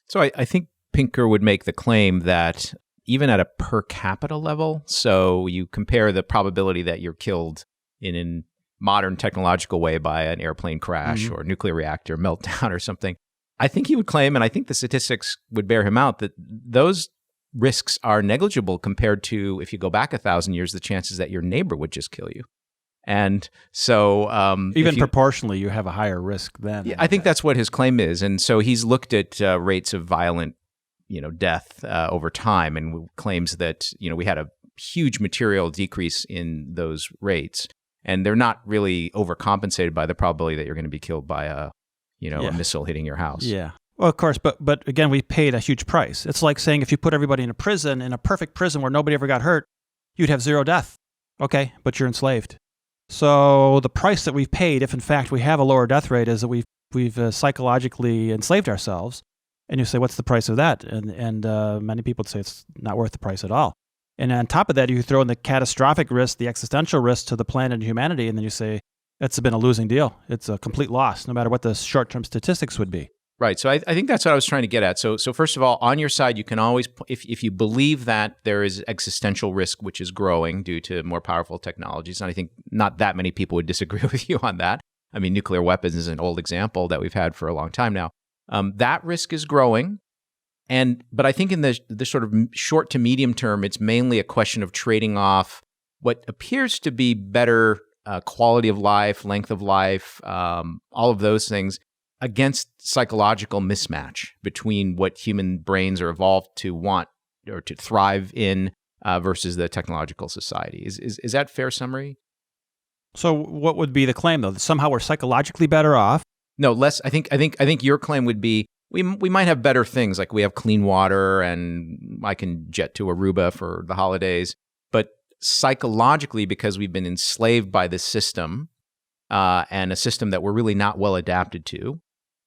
So I think Pinker would make the claim that even at a per capita level, so you compare the probability that you're killed in a modern technological way by an airplane crash or a nuclear reactor meltdown or something, I think he would claim, and I think the statistics would bear him out, that those risks are negligible compared to, if you go back 1,000 years, the chances that your neighbor would just kill you. And so even proportionally, you have a higher risk then. Yeah, I think that's what his claim is. And so he's looked at rates of violent, death over time, and claims that, we had a huge material decrease in those rates. And they're not really overcompensated by the probability that you're going to be killed by a missile hitting your house. Yeah. Well, of course, but again, we paid a huge price. It's like saying if you put everybody in a prison, in a perfect prison where nobody ever got hurt, you'd have zero death. Okay, but you're enslaved. So the price that we've paid, if in fact we have a lower death rate, is that we've psychologically enslaved ourselves. And you say, what's the price of that? And many people say it's not worth the price at all. And on top of that, you throw in the catastrophic risk, the existential risk to the planet and humanity, and then you say, it's been a losing deal. It's a complete loss, no matter what the short-term statistics would be. Right. So I think that's what I was trying to get at. So first of all, on your side, you can always, if you believe that there is existential risk, which is growing due to more powerful technologies, and I think not that many people would disagree with you on that. I mean, nuclear weapons is an old example that we've had for a long time now. That risk is growing. But I think in the sort of short to medium term, it's mainly a question of trading off what appears to be better quality of life, length of life, all of those things, against psychological mismatch between what human brains are evolved to want or to thrive in versus the technological society. Is that a fair summary? So what would be the claim, though? That somehow we're psychologically better off? No, less. I think your claim would be we might have better things, like we have clean water and I can jet to Aruba for the holidays. But psychologically, because we've been enslaved by this system and a system that we're really not well adapted to,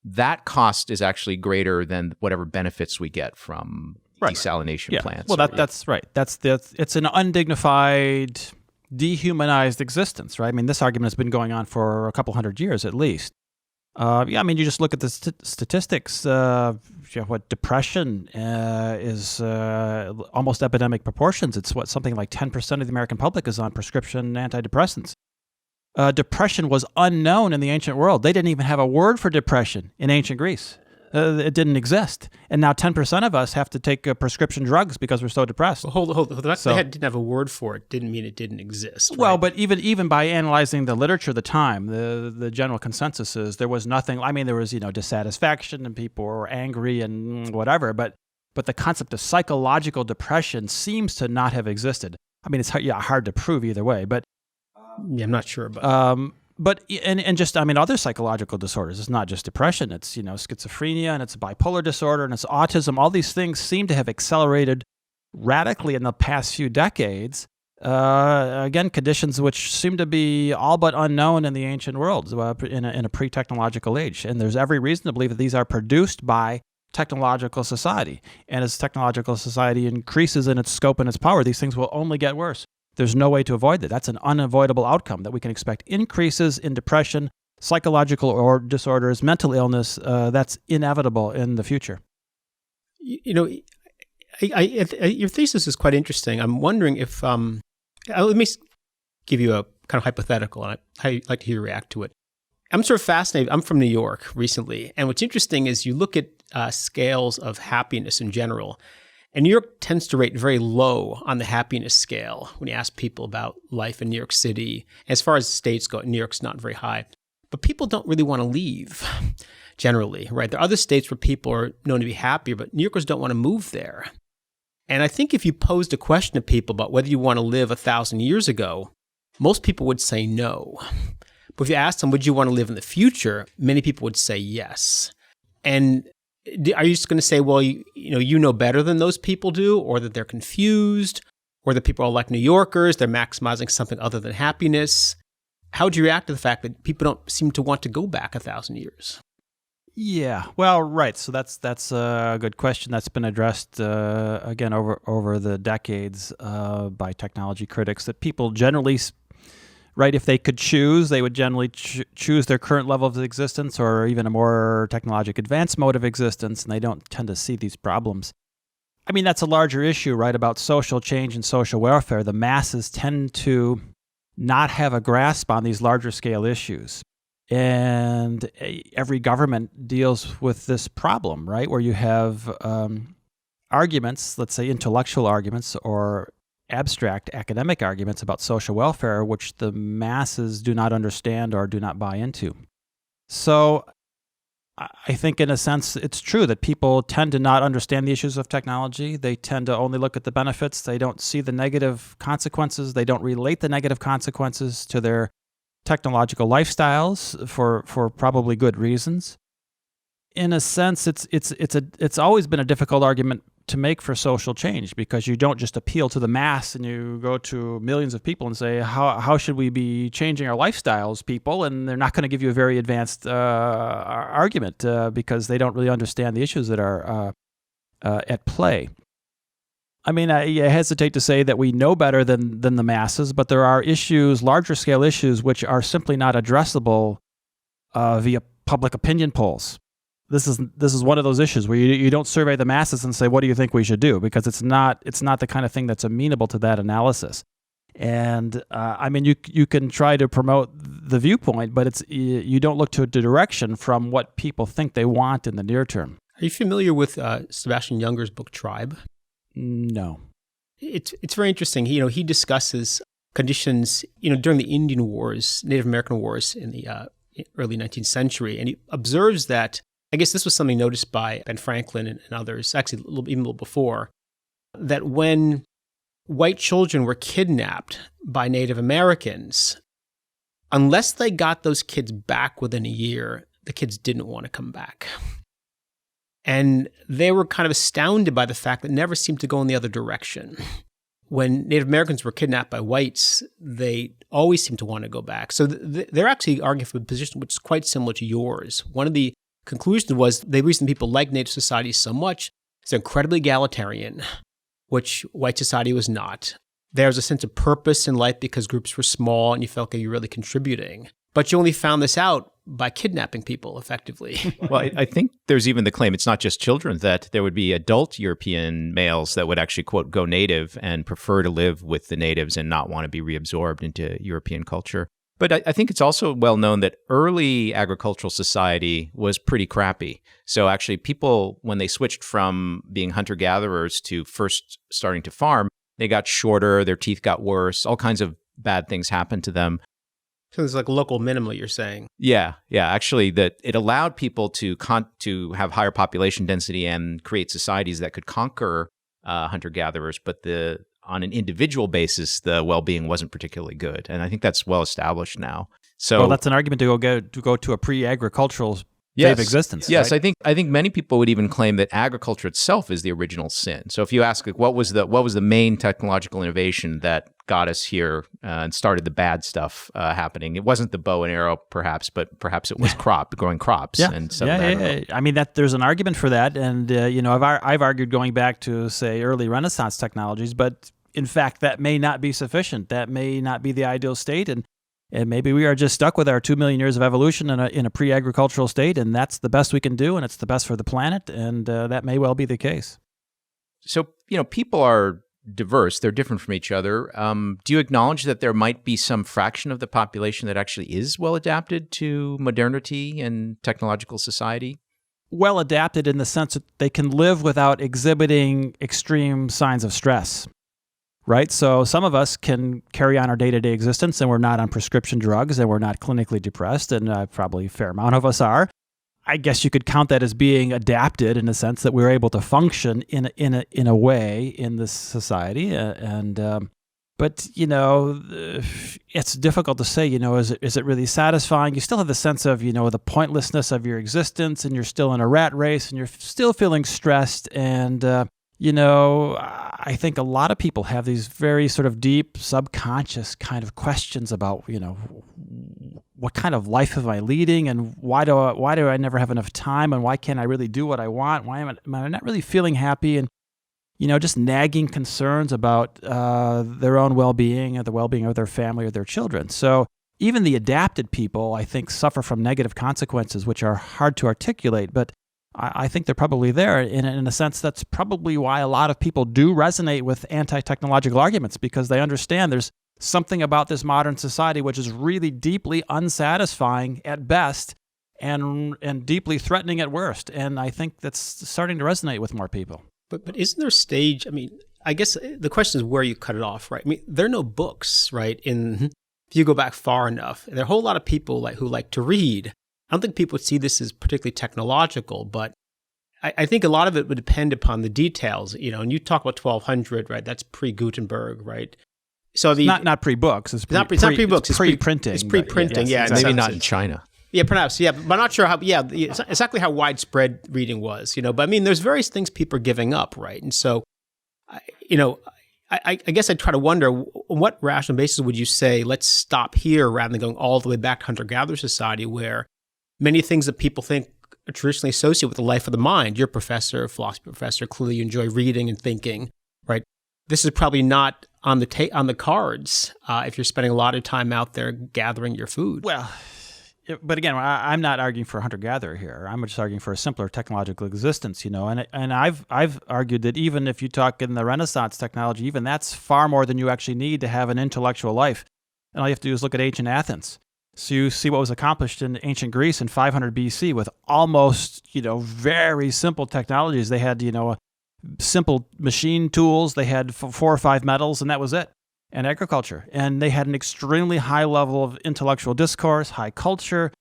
that cost is actually greater than whatever benefits we get from desalination plants. Well, that's right. It's an undignified, dehumanized existence, right? I mean, this argument has been going on for a couple hundred years at least. You just look at the statistics. Depression is almost epidemic proportions. It's something like 10% of the American public is on prescription antidepressants. Depression was unknown in the ancient world. They didn't even have a word for depression in ancient Greece. It didn't exist. And now 10% of us have to take prescription drugs because we're so depressed. Well, hold. The fact they didn't have a word for it didn't mean it didn't exist. Right? Well, but even by analyzing the literature of the time, the general consensus is there was nothing. I mean, there was dissatisfaction and people were angry and whatever. But the concept of psychological depression seems to not have existed. I mean, it's hard to prove either way. But I'm not sure about. But other psychological disorders. It's not just depression. It's schizophrenia, and it's bipolar disorder, and it's autism. All these things seem to have accelerated radically in the past few decades. Again, conditions which seem to be all but unknown in the ancient world in a pre-technological age. And there's every reason to believe that these are produced by technological society. And as technological society increases in its scope and its power, these things will only get worse. There's no way to avoid that. That's an unavoidable outcome, that we can expect increases in depression, psychological disorders, mental illness. That's inevitable in the future. Your thesis is quite interesting. I'm wondering if, let me give you a kind of hypothetical, and I'd like to hear you react to it. I'm sort of fascinated. I'm from New York recently, and what's interesting is you look at scales of happiness in general. And New York tends to rate very low on the happiness scale when you ask people about life in New York City. As far as states go, New York's not very high. But people don't really want to leave, generally, right? There are other states where people are known to be happier, but New Yorkers don't want to move there. And I think if you posed a question to people about whether you want to live 1,000 years ago, most people would say no. But if you asked them, would you want to live in the future, many people would say yes. And are you just going to say, well, you know better than those people do, or that they're confused, or that people are like New Yorkers, they're maximizing something other than happiness? How would you react to the fact that people don't seem to want to go back 1,000 years? Yeah, well, right. So that's a good question that's been addressed again over the decades by technology critics. That people generally, right, if they could choose, they would generally choose their current level of existence or even a more technologically advanced mode of existence, and they don't tend to see these problems. I mean, that's a larger issue, right, about social change and social welfare. The masses tend to not have a grasp on these larger scale issues. And every government deals with this problem, right? Where you have arguments, let's say intellectual arguments or abstract academic arguments about social welfare, which the masses do not understand or do not buy into. So I think in a sense it's true that people tend to not understand the issues of technology. They tend to only look at the benefits. They don't see the negative consequences. They don't relate the negative consequences to their technological lifestyles for probably good reasons. In a sense, it's always been a difficult argument to make for social change, because you don't just appeal to the mass and you go to millions of people and say, how should we be changing our lifestyles, people? And they're not going to give you a very advanced argument because they don't really understand the issues that are at play. I mean, I hesitate to say that we know better than the masses, but there are issues, larger scale issues, which are simply not addressable via public opinion polls. This is one of those issues where you don't survey the masses and say, what do you think we should do? Because it's not the kind of thing that's amenable to that analysis. And I mean, you can try to promote the viewpoint, but you don't look to the direction from what people think they want in the near term. Are you familiar with Sebastian Junger's book Tribe? No. It's very interesting. He discusses conditions, during the Indian Wars, Native American Wars in the early 19th century, and he observes that, I guess this was something noticed by Ben Franklin and others, actually even a little before, that when white children were kidnapped by Native Americans, unless they got those kids back within a year, the kids didn't want to come back. And they were kind of astounded by the fact that it never seemed to go in the other direction. When Native Americans were kidnapped by whites, they always seemed to want to go back. So they're actually arguing for a position which is quite similar to yours. One of the conclusions was the reason people like Native society so much is they're incredibly egalitarian, which white society was not. There's a sense of purpose in life because groups were small and you felt like you're really contributing. But you only found this out by kidnapping people, effectively. Well, I think there's even the claim, it's not just children, that there would be adult European males that would actually, quote, go native and prefer to live with the natives and not want to be reabsorbed into European culture. But I think it's also well known that early agricultural society was pretty crappy. So actually people, when they switched from being hunter-gatherers to first starting to farm, they got shorter, their teeth got worse, all kinds of bad things happened to them. So it's like local minima, you're saying. Yeah. Actually, that it allowed people to have higher population density and create societies that could conquer hunter-gatherers, but on an individual basis, the well-being wasn't particularly good, and I think that's well established now. So, well, that's an argument to go to a pre-agricultural state of existence. Yes, right? I think many people would even claim that agriculture itself is the original sin. So if you ask, like, what was the main technological innovation that got us here and started the bad stuff happening? It wasn't the bow and arrow, perhaps, but perhaps it was growing crops. Yeah. And I mean, there's an argument for that, and I've argued going back to, say, early Renaissance technologies, but in fact, that may not be sufficient. That may not be the ideal state, and maybe we are just stuck with our 2 million years of evolution in a pre-agricultural state, and that's the best we can do, and it's the best for the planet, and that may well be the case. So, people are diverse. They're different from each other. Do you acknowledge that there might be some fraction of the population that actually is well adapted to modernity and technological society? Well adapted in the sense that they can live without exhibiting extreme signs of stress. Right? So some of us can carry on our day-to-day existence, and we're not on prescription drugs, and we're not clinically depressed, and probably a fair amount of us are. I guess you could count that as being adapted in the sense that we're able to function in a way in this society. But it's difficult to say. Is it really satisfying? You still have the sense of the pointlessness of your existence, and you're still in a rat race, and you're still feeling stressed, and I think a lot of people have these very sort of deep, subconscious kind of questions about, what kind of life am I leading, and why do I never have enough time, and why can't I really do what I want? Why am I not really feeling happy? And, just nagging concerns about their own well-being, or the well-being of their family or their children. So even the adapted people, I think, suffer from negative consequences, which are hard to articulate, but I think they're probably there. In a sense, that's probably why a lot of people do resonate with anti-technological arguments, because they understand there's something about this modern society which is really deeply unsatisfying at best and deeply threatening at worst. And I think that's starting to resonate with more people. But isn't there a stage, I mean, I guess the question is where you cut it off, right? I mean, there are no books, right? If you go back far enough, there are a whole lot of people who like to read. I don't think people see this as particularly technological, but I think a lot of it would depend upon the details, and you talk about 1200, right? That's pre-Gutenberg, right? So not pre-books. It's not pre-books. It's pre-printing. It's pre-printing, yeah. Maybe not in China. Yeah, perhaps, yeah. But I'm not sure exactly how widespread reading was, But I mean, there's various things people are giving up, right? And so, I guess I try to wonder, on what rational basis would you say, let's stop here rather than going all the way back to hunter-gatherer society, where many things that people think are traditionally associated with the life of the mind. You're a professor, a philosophy professor. Clearly, you enjoy reading and thinking, right? This is probably not on the cards if you're spending a lot of time out there gathering your food. Well, but again, I'm not arguing for hunter-gatherer here. I'm just arguing for a simpler technological existence, And I've argued that even if you talk in the Renaissance technology, even that's far more than you actually need to have an intellectual life. And all you have to do is look at ancient Athens. So you see what was accomplished in ancient Greece in 500 BC with almost, very simple technologies. They had, simple machine tools. They had 4 or 5 metals, and that was it. And agriculture. And they had an extremely high level of intellectual discourse, high culture.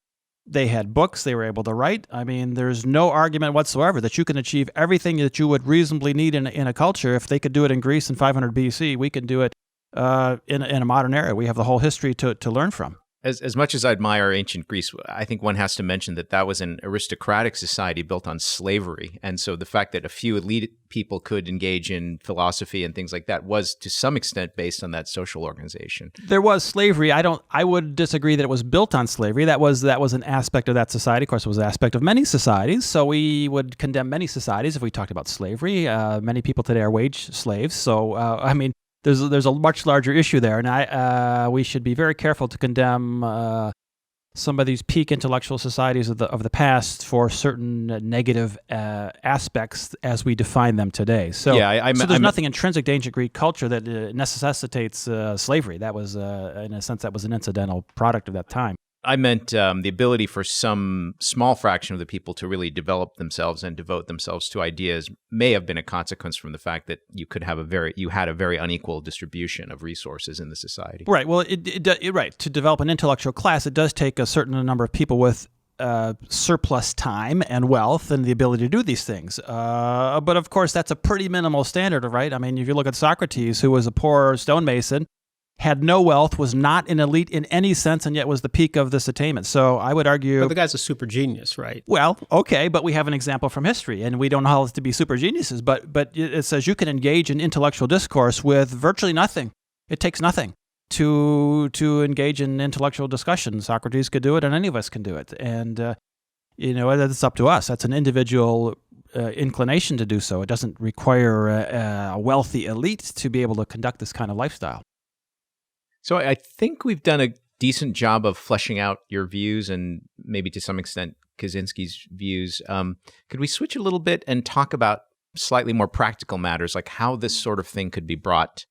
They had books they were able to write. I mean, there's no argument whatsoever that you can achieve everything that you would reasonably need in a culture. If they could do it in Greece in 500 BC, we can do it in a modern era. We have the whole history to learn from. As much as I admire ancient Greece, I think one has to mention that was an aristocratic society built on slavery. And so the fact that a few elite people could engage in philosophy and things like that was to some extent based on that social organization. There was slavery. I would disagree that it was built on slavery. That was an aspect of that society. Of course, it was an aspect of many societies. So we would condemn many societies if we talked about slavery. Many people today are wage slaves. So, There's a much larger issue there, and we should be very careful to condemn some of these peak intellectual societies of the past for certain negative aspects as we define them today. So, there's nothing intrinsic to ancient Greek culture that necessitates slavery. That was, in a sense, that was an incidental product of that time. I meant the ability for some small fraction of the people to really develop themselves and devote themselves to ideas may have been a consequence from the fact that you had a very unequal distribution of resources in the society. Right. Well, right. To develop an intellectual class, it does take a certain number of people with surplus time and wealth and the ability to do these things. But of course, that's a pretty minimal standard, right? I mean, if you look at Socrates, who was a poor stonemason, had no wealth, was not an elite in any sense, and yet was the peak of this attainment. So I would argue... But the guy's a super genius, right? Well, okay, but we have an example from history, and we don't know how to be super geniuses, but it says you can engage in intellectual discourse with virtually nothing. It takes nothing to engage in intellectual discussion. Socrates could do it, and any of us can do it. And, that's up to us. That's an individual inclination to do so. It doesn't require a wealthy elite to be able to conduct this kind of lifestyle. So I think we've done a decent job of fleshing out your views and maybe to some extent Kaczynski's views. Could we switch a little bit and talk about slightly more practical matters, like how this sort of thing could be brought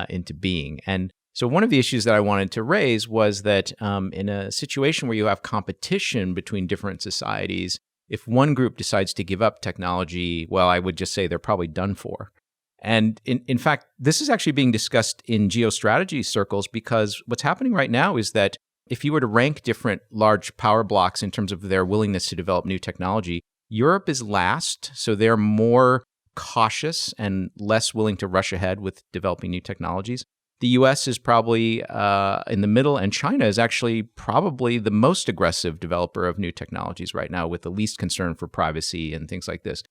into being? And so one of the issues that I wanted to raise was that in a situation where you have competition between different societies, if one group decides to give up technology, well, I would just say they're probably done for. And in fact, this is actually being discussed in geostrategy circles because what's happening right now is that if you were to rank different large power blocks in terms of their willingness to develop new technology, Europe is last, so they're more cautious and less willing to rush ahead with developing new technologies. The US is probably in the middle, and China is actually probably the most aggressive developer of new technologies right now with the least concern for privacy and things like this.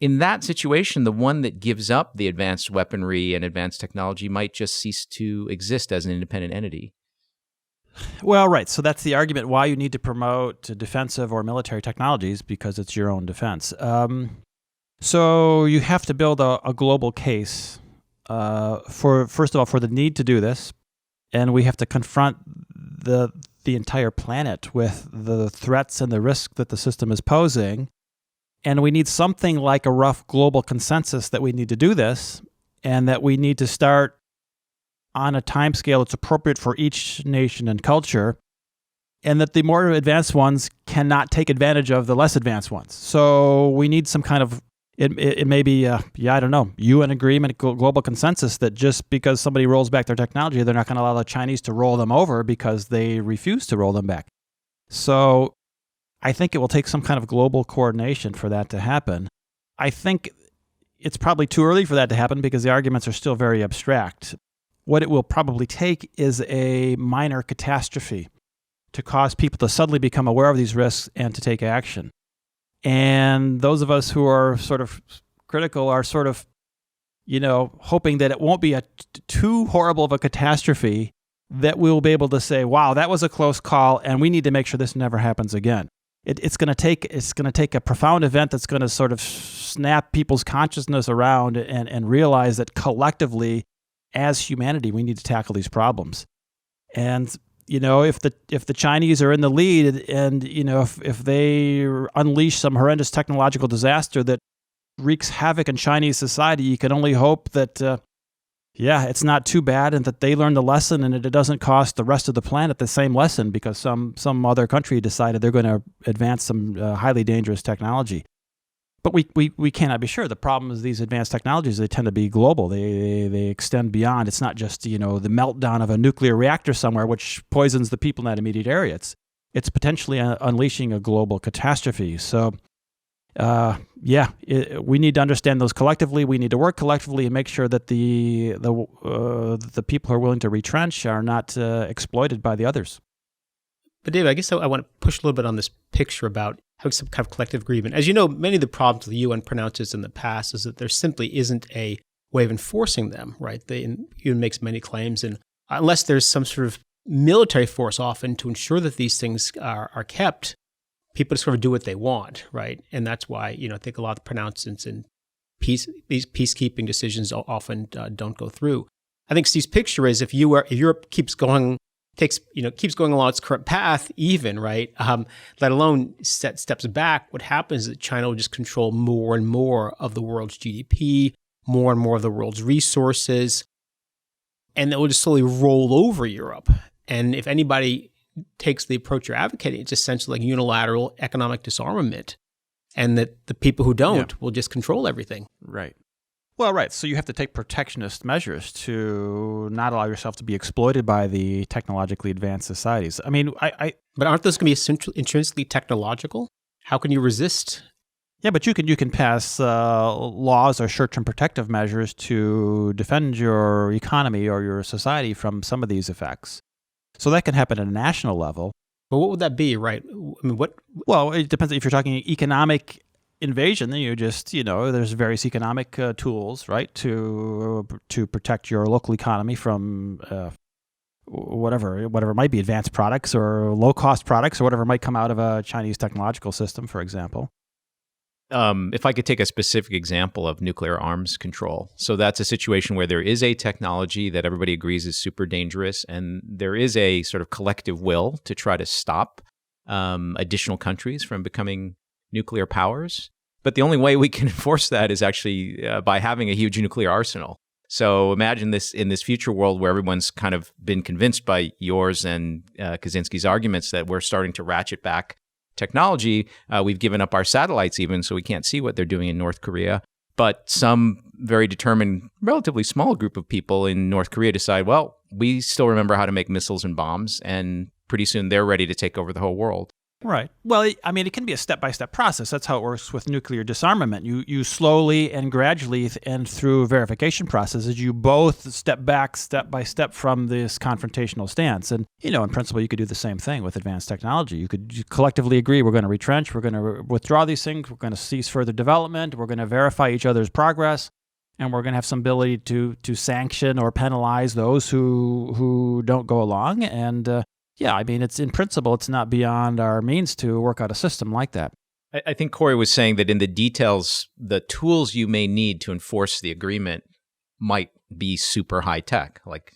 In that situation, the one that gives up the advanced weaponry and advanced technology might just cease to exist as an independent entity. Well, right. So that's the argument why you need to promote defensive or military technologies, because it's your own defense. So you have to build a global case first of all, for the need to do this. And we have to confront the entire planet with the threats and the risk that the system is posing. And we need something like a rough global consensus that we need to do this, and that we need to start on a time scale that's appropriate for each nation and culture, and that the more advanced ones cannot take advantage of the less advanced ones. So we need some kind of, it may be, I don't know, UN agreement, global consensus that just because somebody rolls back their technology, they're not going to allow the Chinese to roll them over because they refuse to roll them back. So I think it will take some kind of global coordination for that to happen. I think it's probably too early for that to happen because the arguments are still very abstract. What it will probably take is a minor catastrophe to cause people to suddenly become aware of these risks and to take action. And those of us who are sort of critical are sort of, hoping that it won't be a too horrible of a catastrophe that we'll be able to say, wow, that was a close call, and we need to make sure this never happens again. It's going to take a profound event that's going to sort of snap people's consciousness around and realize that collectively, as humanity, we need to tackle these problems. And if the Chinese are in the lead, and if they unleash some horrendous technological disaster that wreaks havoc in Chinese society, you can only hope that it's not too bad, and that they learn the lesson, and it doesn't cost the rest of the planet the same lesson because some other country decided they're going to advance some highly dangerous technology. But we cannot be sure. The problem is these advanced technologies, they tend to be global. They extend beyond. It's not just the meltdown of a nuclear reactor somewhere, which poisons the people in that immediate area. It's potentially unleashing a global catastrophe. So we need to understand those collectively. We need to work collectively and make sure that the people who are willing to retrench are not exploited by the others. But David, I guess I want to push a little bit on this picture about having some kind of collective agreement. As you know, many of the problems the UN pronounces in the past is that there simply isn't a way of enforcing them, right? The UN makes many claims, and unless there's some sort of military force often to ensure that these things are kept, people just sort of do what they want, right? And that's why, I think a lot of the pronouncements and these peacekeeping decisions often don't go through. I think Steve's picture is if Europe keeps going along its current path, even, right, let alone steps back, what happens is that China will just control more and more of the world's GDP, more and more of the world's resources, and it will just slowly roll over Europe. And if anybody takes the approach you're advocating, it's essentially like unilateral economic disarmament, and that the people who don't will just control everything. Right. Well, right. So you have to take protectionist measures to not allow yourself to be exploited by the technologically advanced societies. I mean, But aren't those going to be intrinsically technological? How can you resist? Yeah, but you can pass laws or short-term protective measures to defend your economy or your society from some of these effects. So that can happen at a national level. But what would that be, right? I mean, what? Well, it depends. If you're talking economic invasion, then you just, there's various economic tools, right, to protect your local economy from whatever it might be, advanced products or low-cost products or whatever might come out of a Chinese technological system, for example. If I could take a specific example of nuclear arms control. So that's a situation where there is a technology that everybody agrees is super dangerous, and there is a sort of collective will to try to stop additional countries from becoming nuclear powers. But the only way we can enforce that is actually by having a huge nuclear arsenal. So imagine this in this future world where everyone's kind of been convinced by yours and Kaczynski's arguments that we're starting to ratchet back technology. We've given up our satellites even, so we can't see what they're doing in North Korea. But some very determined, relatively small group of people in North Korea decide, well, we still remember how to make missiles and bombs, and pretty soon they're ready to take over the whole world. Right. Well, I mean, it can be a step-by-step process. That's how it works with nuclear disarmament. You slowly and gradually and through verification processes, you both step back step by step from this confrontational stance. And, in principle, you could do the same thing with advanced technology. You could collectively agree, we're going to retrench, we're going to withdraw these things, we're going to cease further development, we're going to verify each other's progress, and we're going to have some ability to sanction or penalize those who don't go along. And yeah, I mean, it's in principle, it's not beyond our means to work out a system like that. I think Corey was saying that in the details, the tools you may need to enforce the agreement might be super high tech, like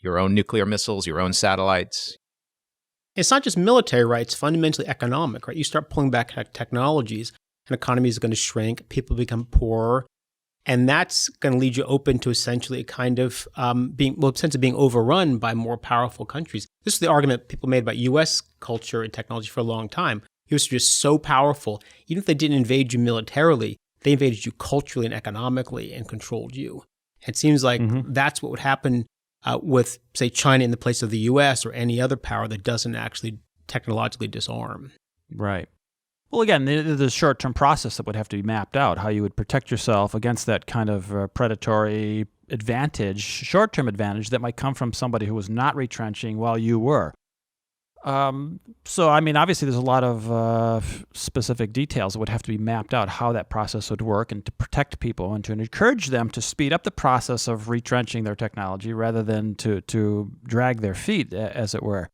your own nuclear missiles, your own satellites. It's not just military, right? It's fundamentally economic, right? You start pulling back technologies, and economies are going to shrink, people become poorer, And that's going to lead you open to essentially a kind of sense of being overrun by more powerful countries. This is the argument people made about U.S. culture and technology for a long time. It was just so powerful. Even if they didn't invade you militarily, they invaded you culturally and economically and controlled you. It seems like that's what would happen with, say, China in the place of the U.S. or any other power that doesn't actually technologically disarm. Right. Well, again, there's a short-term process that would have to be mapped out, how you would protect yourself against that kind of predatory advantage, short-term advantage that might come from somebody who was not retrenching while you were. So, I mean, obviously there's a lot of specific details that would have to be mapped out, how that process would work, and to protect people and to encourage them to speed up the process of retrenching their technology rather than to drag their feet, as it were.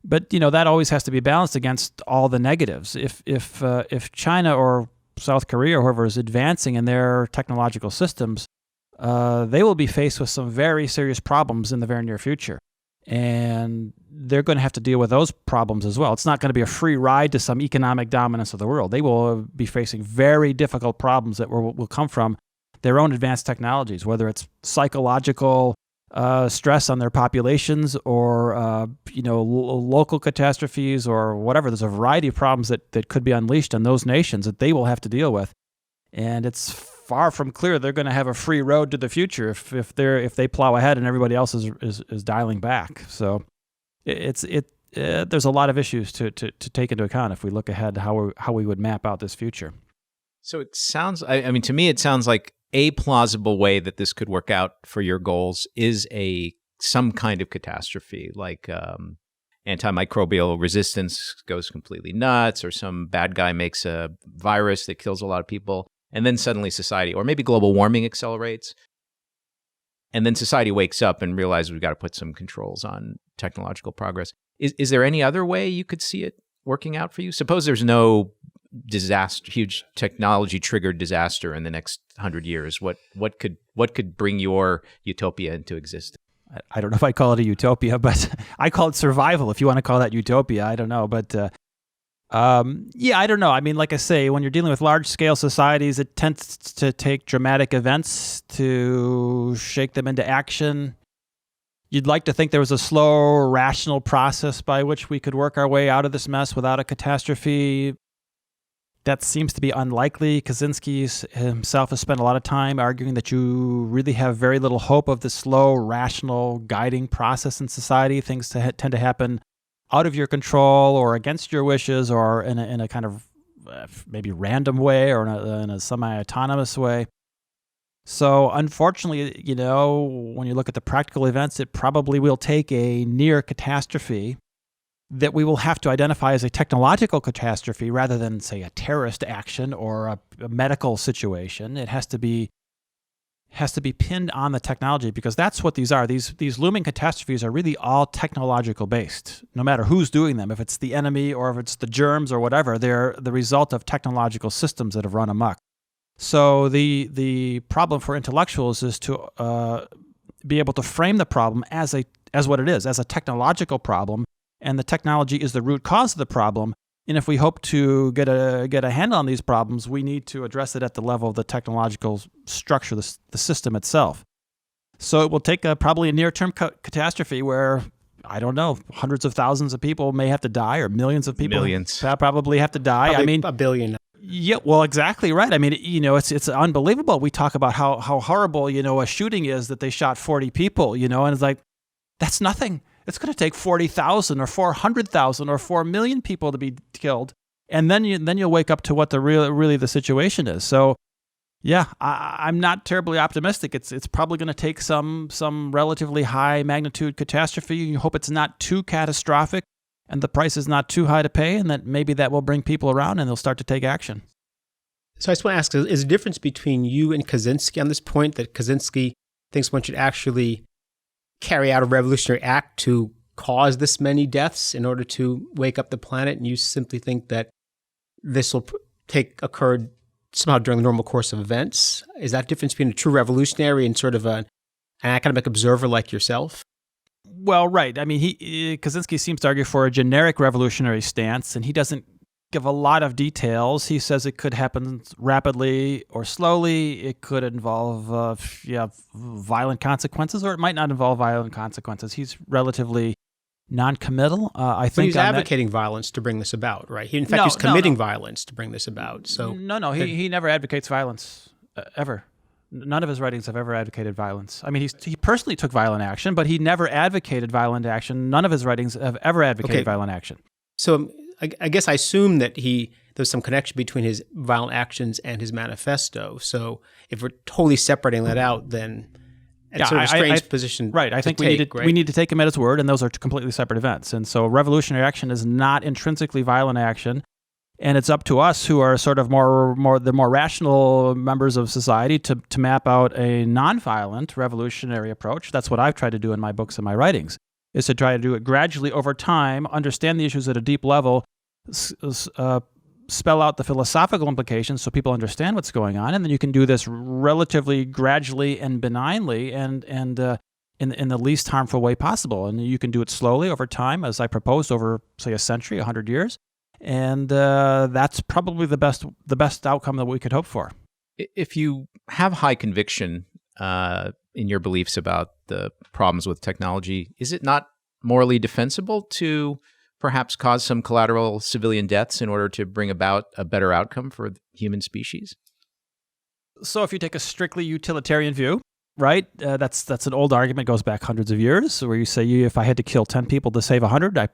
But, that always has to be balanced against all the negatives. If China or South Korea or whoever is advancing in their technological systems, they will be faced with some very serious problems in the very near future. And they're going to have to deal with those problems as well. It's not going to be a free ride to some economic dominance of the world. They will be facing very difficult problems that will come from their own advanced technologies, whether it's psychological stress on their populations or local catastrophes or whatever. There's a variety of problems that could be unleashed on those nations that they will have to deal with. And it's far from clear they're going to have a free road to the future if they plow ahead and everybody else is dialing back. So there's a lot of issues to take into account if we look ahead how we would map out this future. So it sounds, I mean, to me, it sounds like a plausible way that this could work out for your goals is some kind of catastrophe, like antimicrobial resistance goes completely nuts, or some bad guy makes a virus that kills a lot of people, and then suddenly society, or maybe global warming accelerates, and then society wakes up and realizes we've got to put some controls on technological progress. Is there any other way you could see it working out for you? Suppose there's no disaster, huge technology-triggered disaster in the next 100 years. What could bring your utopia into existence? I don't know if I call it a utopia, but I call it survival. If you want to call that utopia, I don't know. But I don't know. I mean, like I say, when you're dealing with large-scale societies, it tends to take dramatic events to shake them into action. You'd like to think there was a slow, rational process by which we could work our way out of this mess without a catastrophe. That seems to be unlikely. Kaczynski himself has spent a lot of time arguing that you really have very little hope of the slow, rational, guiding process in society. Things tend to happen out of your control or against your wishes or in a kind of maybe random way or in a semi-autonomous way. So unfortunately, when you look at the practical events, it probably will take a near catastrophe that we will have to identify as a technological catastrophe rather than, say, a terrorist action or a medical situation. It has to be pinned on the technology, because that's what these are. These looming catastrophes are really all technological based, no matter who's doing them. If it's the enemy or if it's the germs or whatever, they're the result of technological systems that have run amok. So the problem for intellectuals is to be able to frame the problem as what it is, as a technological problem. And the technology is the root cause of the problem. And if we hope to get a handle on these problems, we need to address it at the level of the technological structure, the system itself. So it will take probably a near-term catastrophe where, I don't know, hundreds of thousands of people may have to die, or millions of people probably have to die. Probably I mean, a billion. Yeah, well, exactly right. I mean, it's unbelievable. We talk about how horrible, a shooting is, that they shot 40 people, and it's like, that's nothing. It's going to take 40,000 or 400,000 or 4 million people to be killed, and then you'll wake up to what really the situation is. So, yeah, I'm not terribly optimistic. It's probably going to take some relatively high magnitude catastrophe. You hope it's not too catastrophic, and the price is not too high to pay, and that maybe that will bring people around and they'll start to take action. So I just want to ask: is the difference between you and Kaczynski on this point that Kaczynski thinks one should actually carry out a revolutionary act to cause this many deaths in order to wake up the planet, and you simply think that this will occur somehow during the normal course of events? Is that difference between a true revolutionary and sort of an academic observer like yourself? Well, right. I mean, Kaczynski seems to argue for a generic revolutionary stance, and he doesn't give a lot of details. He says it could happen rapidly or slowly. It could involve violent consequences, or it might not involve violent consequences. He's relatively non-committal. I think but he's advocating violence to bring this about, right? In fact, he's committing violence to bring this about. So he never advocates violence ever. None of his writings have ever advocated violence. I mean, he personally took violent action, but he never advocated violent action. None of his writings have ever advocated violent action. So I guess I assume that there's some connection between his violent actions and his manifesto. So if we're totally separating that out, then it's sort of a strange position. Right. I think we need to take him at his word, and those are completely separate events. And so revolutionary action is not intrinsically violent action. And it's up to us, who are sort of the more rational members of society, to map out a nonviolent revolutionary approach. That's what I've tried to do in my books and my writings, is to try to do it gradually over time, understand the issues at a deep level, spell out the philosophical implications so people understand what's going on, and then you can do this relatively gradually and benignly and in the least harmful way possible. And you can do it slowly over time, as I proposed, over, say, a century, 100 years. And that's probably the best outcome that we could hope for. If you have high conviction in your beliefs about the problems with technology, is it not morally defensible to perhaps cause some collateral civilian deaths in order to bring about a better outcome for the human species? So if you take a strictly utilitarian view, right, that's an old argument, goes back hundreds of years, where you say, if I had to kill 10 people to save 100,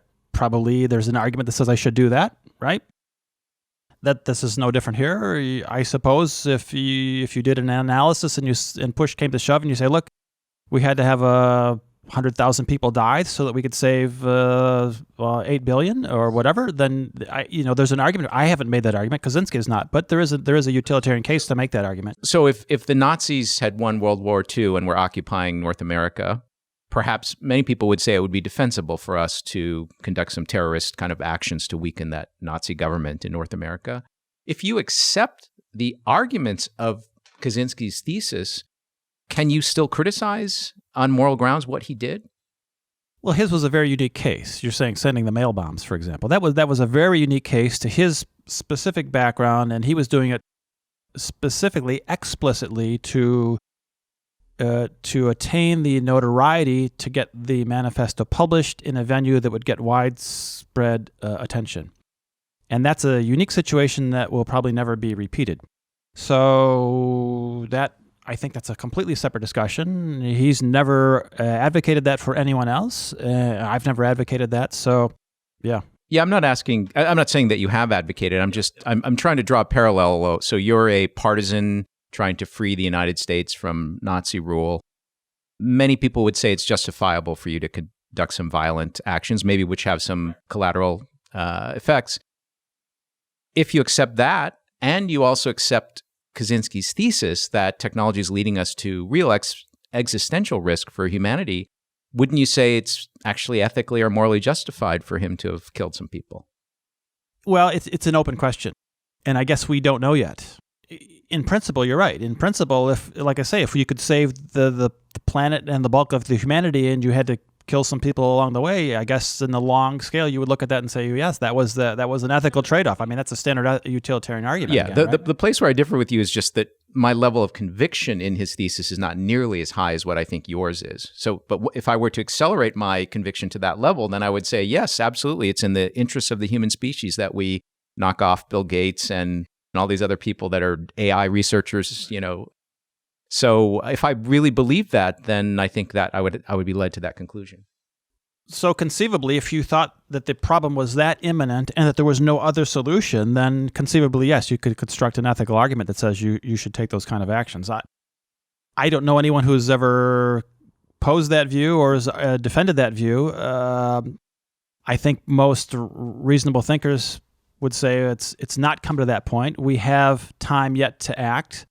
there's an argument that says I should do that, right? That this is no different here. I suppose if you did an analysis and push came to shove, and you say, look, we had to have 100,000 people die so that we could save 8 billion or whatever, then there's an argument. I haven't made that argument. Kaczynski is not, but there is a utilitarian case to make that argument. So if the Nazis had won World War II and were occupying North America, perhaps many people would say it would be defensible for us to conduct some terrorist kind of actions to weaken that Nazi government in North America. If you accept the arguments of Kaczynski's thesis, can you still criticize on moral grounds what he did? Well, his was a very unique case. You're saying sending the mail bombs, for example. That was a very unique case to his specific background, and he was doing it specifically, explicitly to attain the notoriety to get the manifesto published in a venue that would get widespread attention. And that's a unique situation that will probably never be repeated. So I think that's a completely separate discussion. He's never advocated that for anyone else. I've never advocated that. So, yeah. Yeah, I'm not saying that you have advocated. I'm trying to draw a parallel. So you're a partisan trying to free the United States from Nazi rule. Many people would say it's justifiable for you to conduct some violent actions, maybe which have some collateral effects. If you accept that, and you also accept Kaczynski's thesis that technology is leading us to real existential risk for humanity, wouldn't you say it's actually ethically or morally justified for him to have killed some people? Well, it's an open question, and I guess we don't know yet. In principle, you're right. In principle, if you could save the planet and the bulk of the humanity, and you had to kill some people along the way, I guess in the long scale, you would look at that and say, yes, that was an ethical trade-off. I mean, that's a standard utilitarian argument. Yeah, again, the place where I differ with you is just that my level of conviction in his thesis is not nearly as high as what I think yours is. So, but if I were to accelerate my conviction to that level, then I would say, yes, absolutely, it's in the interests of the human species that we knock off Bill Gates and all these other people that are AI researchers, So if I really believed that, then I think that I would be led to that conclusion. So conceivably, if you thought that the problem was that imminent and that there was no other solution, then conceivably, yes, you could construct an ethical argument that says you should take those kind of actions. I don't know anyone who's ever posed that view or has defended that view. I think most reasonable thinkers would say it's not come to that point. We have time yet to act.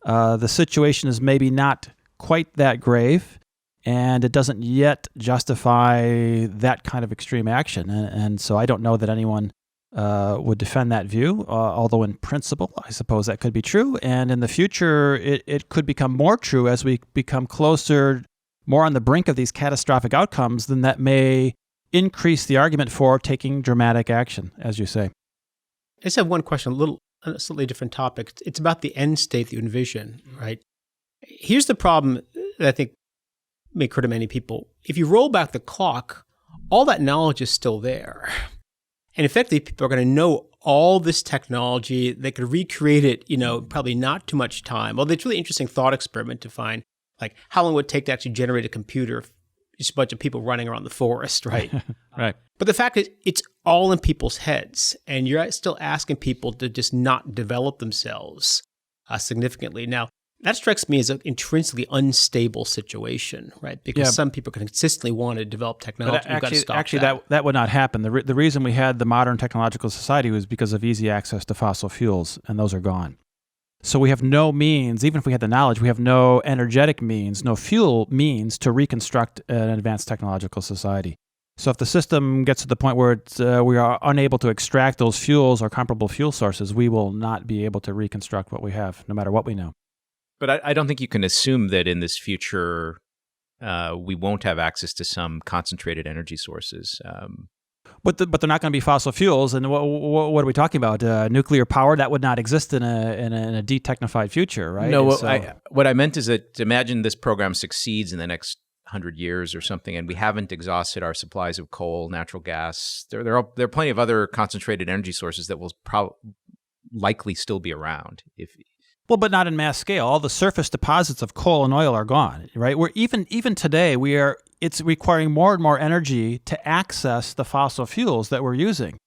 The situation is maybe not quite that grave, and it doesn't yet justify that kind of extreme action. And so I don't know that anyone would defend that view, although in principle, I suppose that could be true. And in the future, it could become more true as we become closer, more on the brink of these catastrophic outcomes, then that may increase the argument for taking dramatic action, as you say. I just have one question, a slightly different topic. It's about the end state that you envision, right? Here's the problem that I think may occur to many people. If you roll back the clock, all that knowledge is still there. And effectively, people are going to know all this technology. They could recreate it, probably not too much time. Well, it's a really interesting thought experiment to find, like, how long would it take to actually generate a computer? Just a bunch of people running around the forest, right? Right. But the fact is, it's all in people's heads, and you're still asking people to just not develop themselves significantly. Now, that strikes me as an intrinsically unstable situation, right? Because some people can consistently want to develop technology. But that would not happen. The reason we had the modern technological society was because of easy access to fossil fuels, and those are gone. So we have no means, even if we had the knowledge, we have no energetic means, no fuel means to reconstruct an advanced technological society. So if the system gets to the point where we are unable to extract those fuels or comparable fuel sources, we will not be able to reconstruct what we have, no matter what we know. But I don't think you can assume that in this future we won't have access to some concentrated energy sources. But they're not going to be fossil fuels. And what are we talking about? Nuclear power? That would not exist in a de-technified future, right? No, what I meant is that imagine this program succeeds in the next 100 years or something, and we haven't exhausted our supplies of coal, natural gas. There are plenty of other concentrated energy sources that will likely still be around. Well, but not in mass scale. All the surface deposits of coal and oil are gone, right? Even today, it's requiring more and more energy to access the fossil fuels that we're using.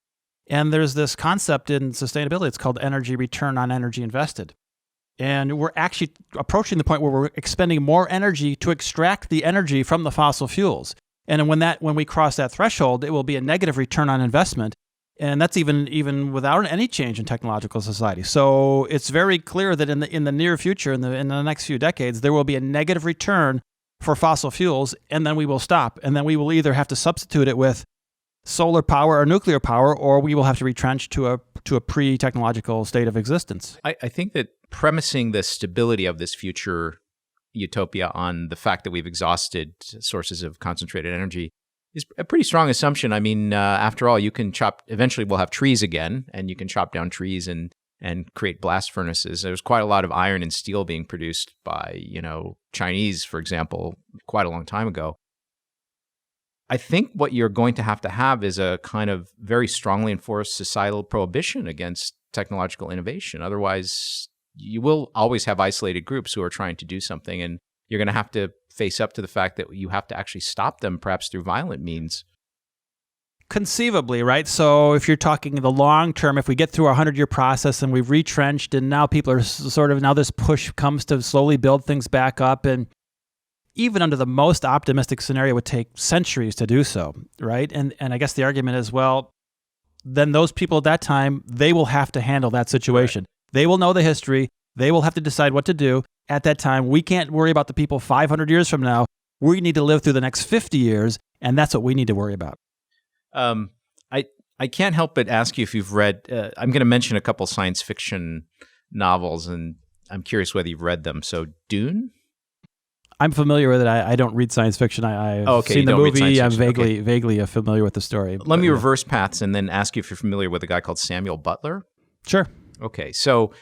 And there's this concept in sustainability. It's called energy return on energy invested. And we're actually approaching the point where we're expending more energy to extract the energy from the fossil fuels. And when we cross that threshold, it will be a negative return on investment. And that's even without any change in technological society. So it's very clear that in the near future, in the next few decades, there will be a negative return for fossil fuels, and then we will stop. And then we will either have to substitute it with solar power or nuclear power, or we will have to retrench to a pre-technological state of existence. I think that premising the stability of this future utopia on the fact that we've exhausted sources of concentrated energy is a pretty strong assumption. I mean, after all, eventually we'll have trees again, and you can chop down trees and create blast furnaces. There's quite a lot of iron and steel being produced by, Chinese, for example, quite a long time ago. I think what you're going to have is a kind of very strongly enforced societal prohibition against technological innovation. Otherwise, you will always have isolated groups who are trying to do something, and you're going to have to face up to the fact that you have to actually stop them, perhaps through violent means. Conceivably, right? So if you're talking the long term, if we get through our 100-year process and we've retrenched and now people are now this push comes to slowly build things back up, and even under the most optimistic scenario, it would take centuries to do so, right? And I guess the argument is, well, then those people at that time, they will have to handle that situation. Right. They will know the history. They will have to decide what to do. At that time, we can't worry about the people 500 years from now. We need to live through the next 50 years, and that's what we need to worry about. I can't help but ask you if you've read, I'm going to mention a couple science fiction novels, and I'm curious whether you've read them. So Dune? I'm familiar with it. I don't read science fiction. I've seen the movie. I'm vaguely familiar with the story. Let me reverse paths and then ask you if you're familiar with a guy called Samuel Butler. Sure. Okay, so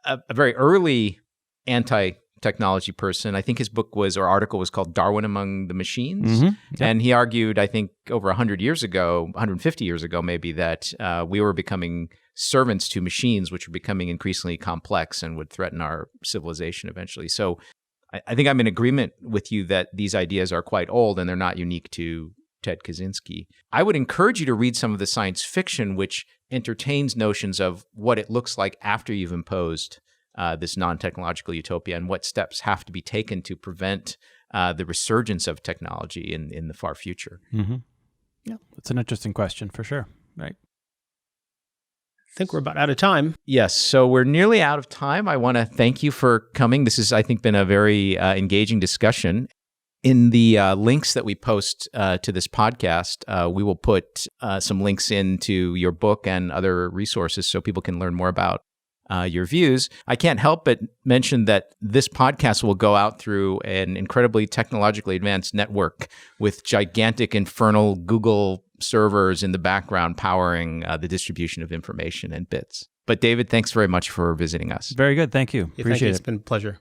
a very early anti-technology person. I think his article was called Darwin Among the Machines. Mm-hmm. Yep. And he argued, I think over 150 years ago maybe, that we were becoming servants to machines, which were becoming increasingly complex and would threaten our civilization eventually. So I think I'm in agreement with you that these ideas are quite old and they're not unique to Ted Kaczynski. I would encourage you to read some of the science fiction which entertains notions of what it looks like after you've imposed this non-technological utopia and what steps have to be taken to prevent the resurgence of technology in the far future. Mm-hmm. Yeah, it's an interesting question for sure, right? I think we're about out of time. Yes, so we're nearly out of time. I want to thank you for coming. This has, I think, been a very engaging discussion. In the links that we post to this podcast, we will put some links into your book and other resources so people can learn more about your views. I can't help but mention that this podcast will go out through an incredibly technologically advanced network with gigantic infernal Google servers in the background powering the distribution of information and bits. But David, thanks very much for visiting us. Very good. Thank you. Yeah, Appreciate It's been a pleasure.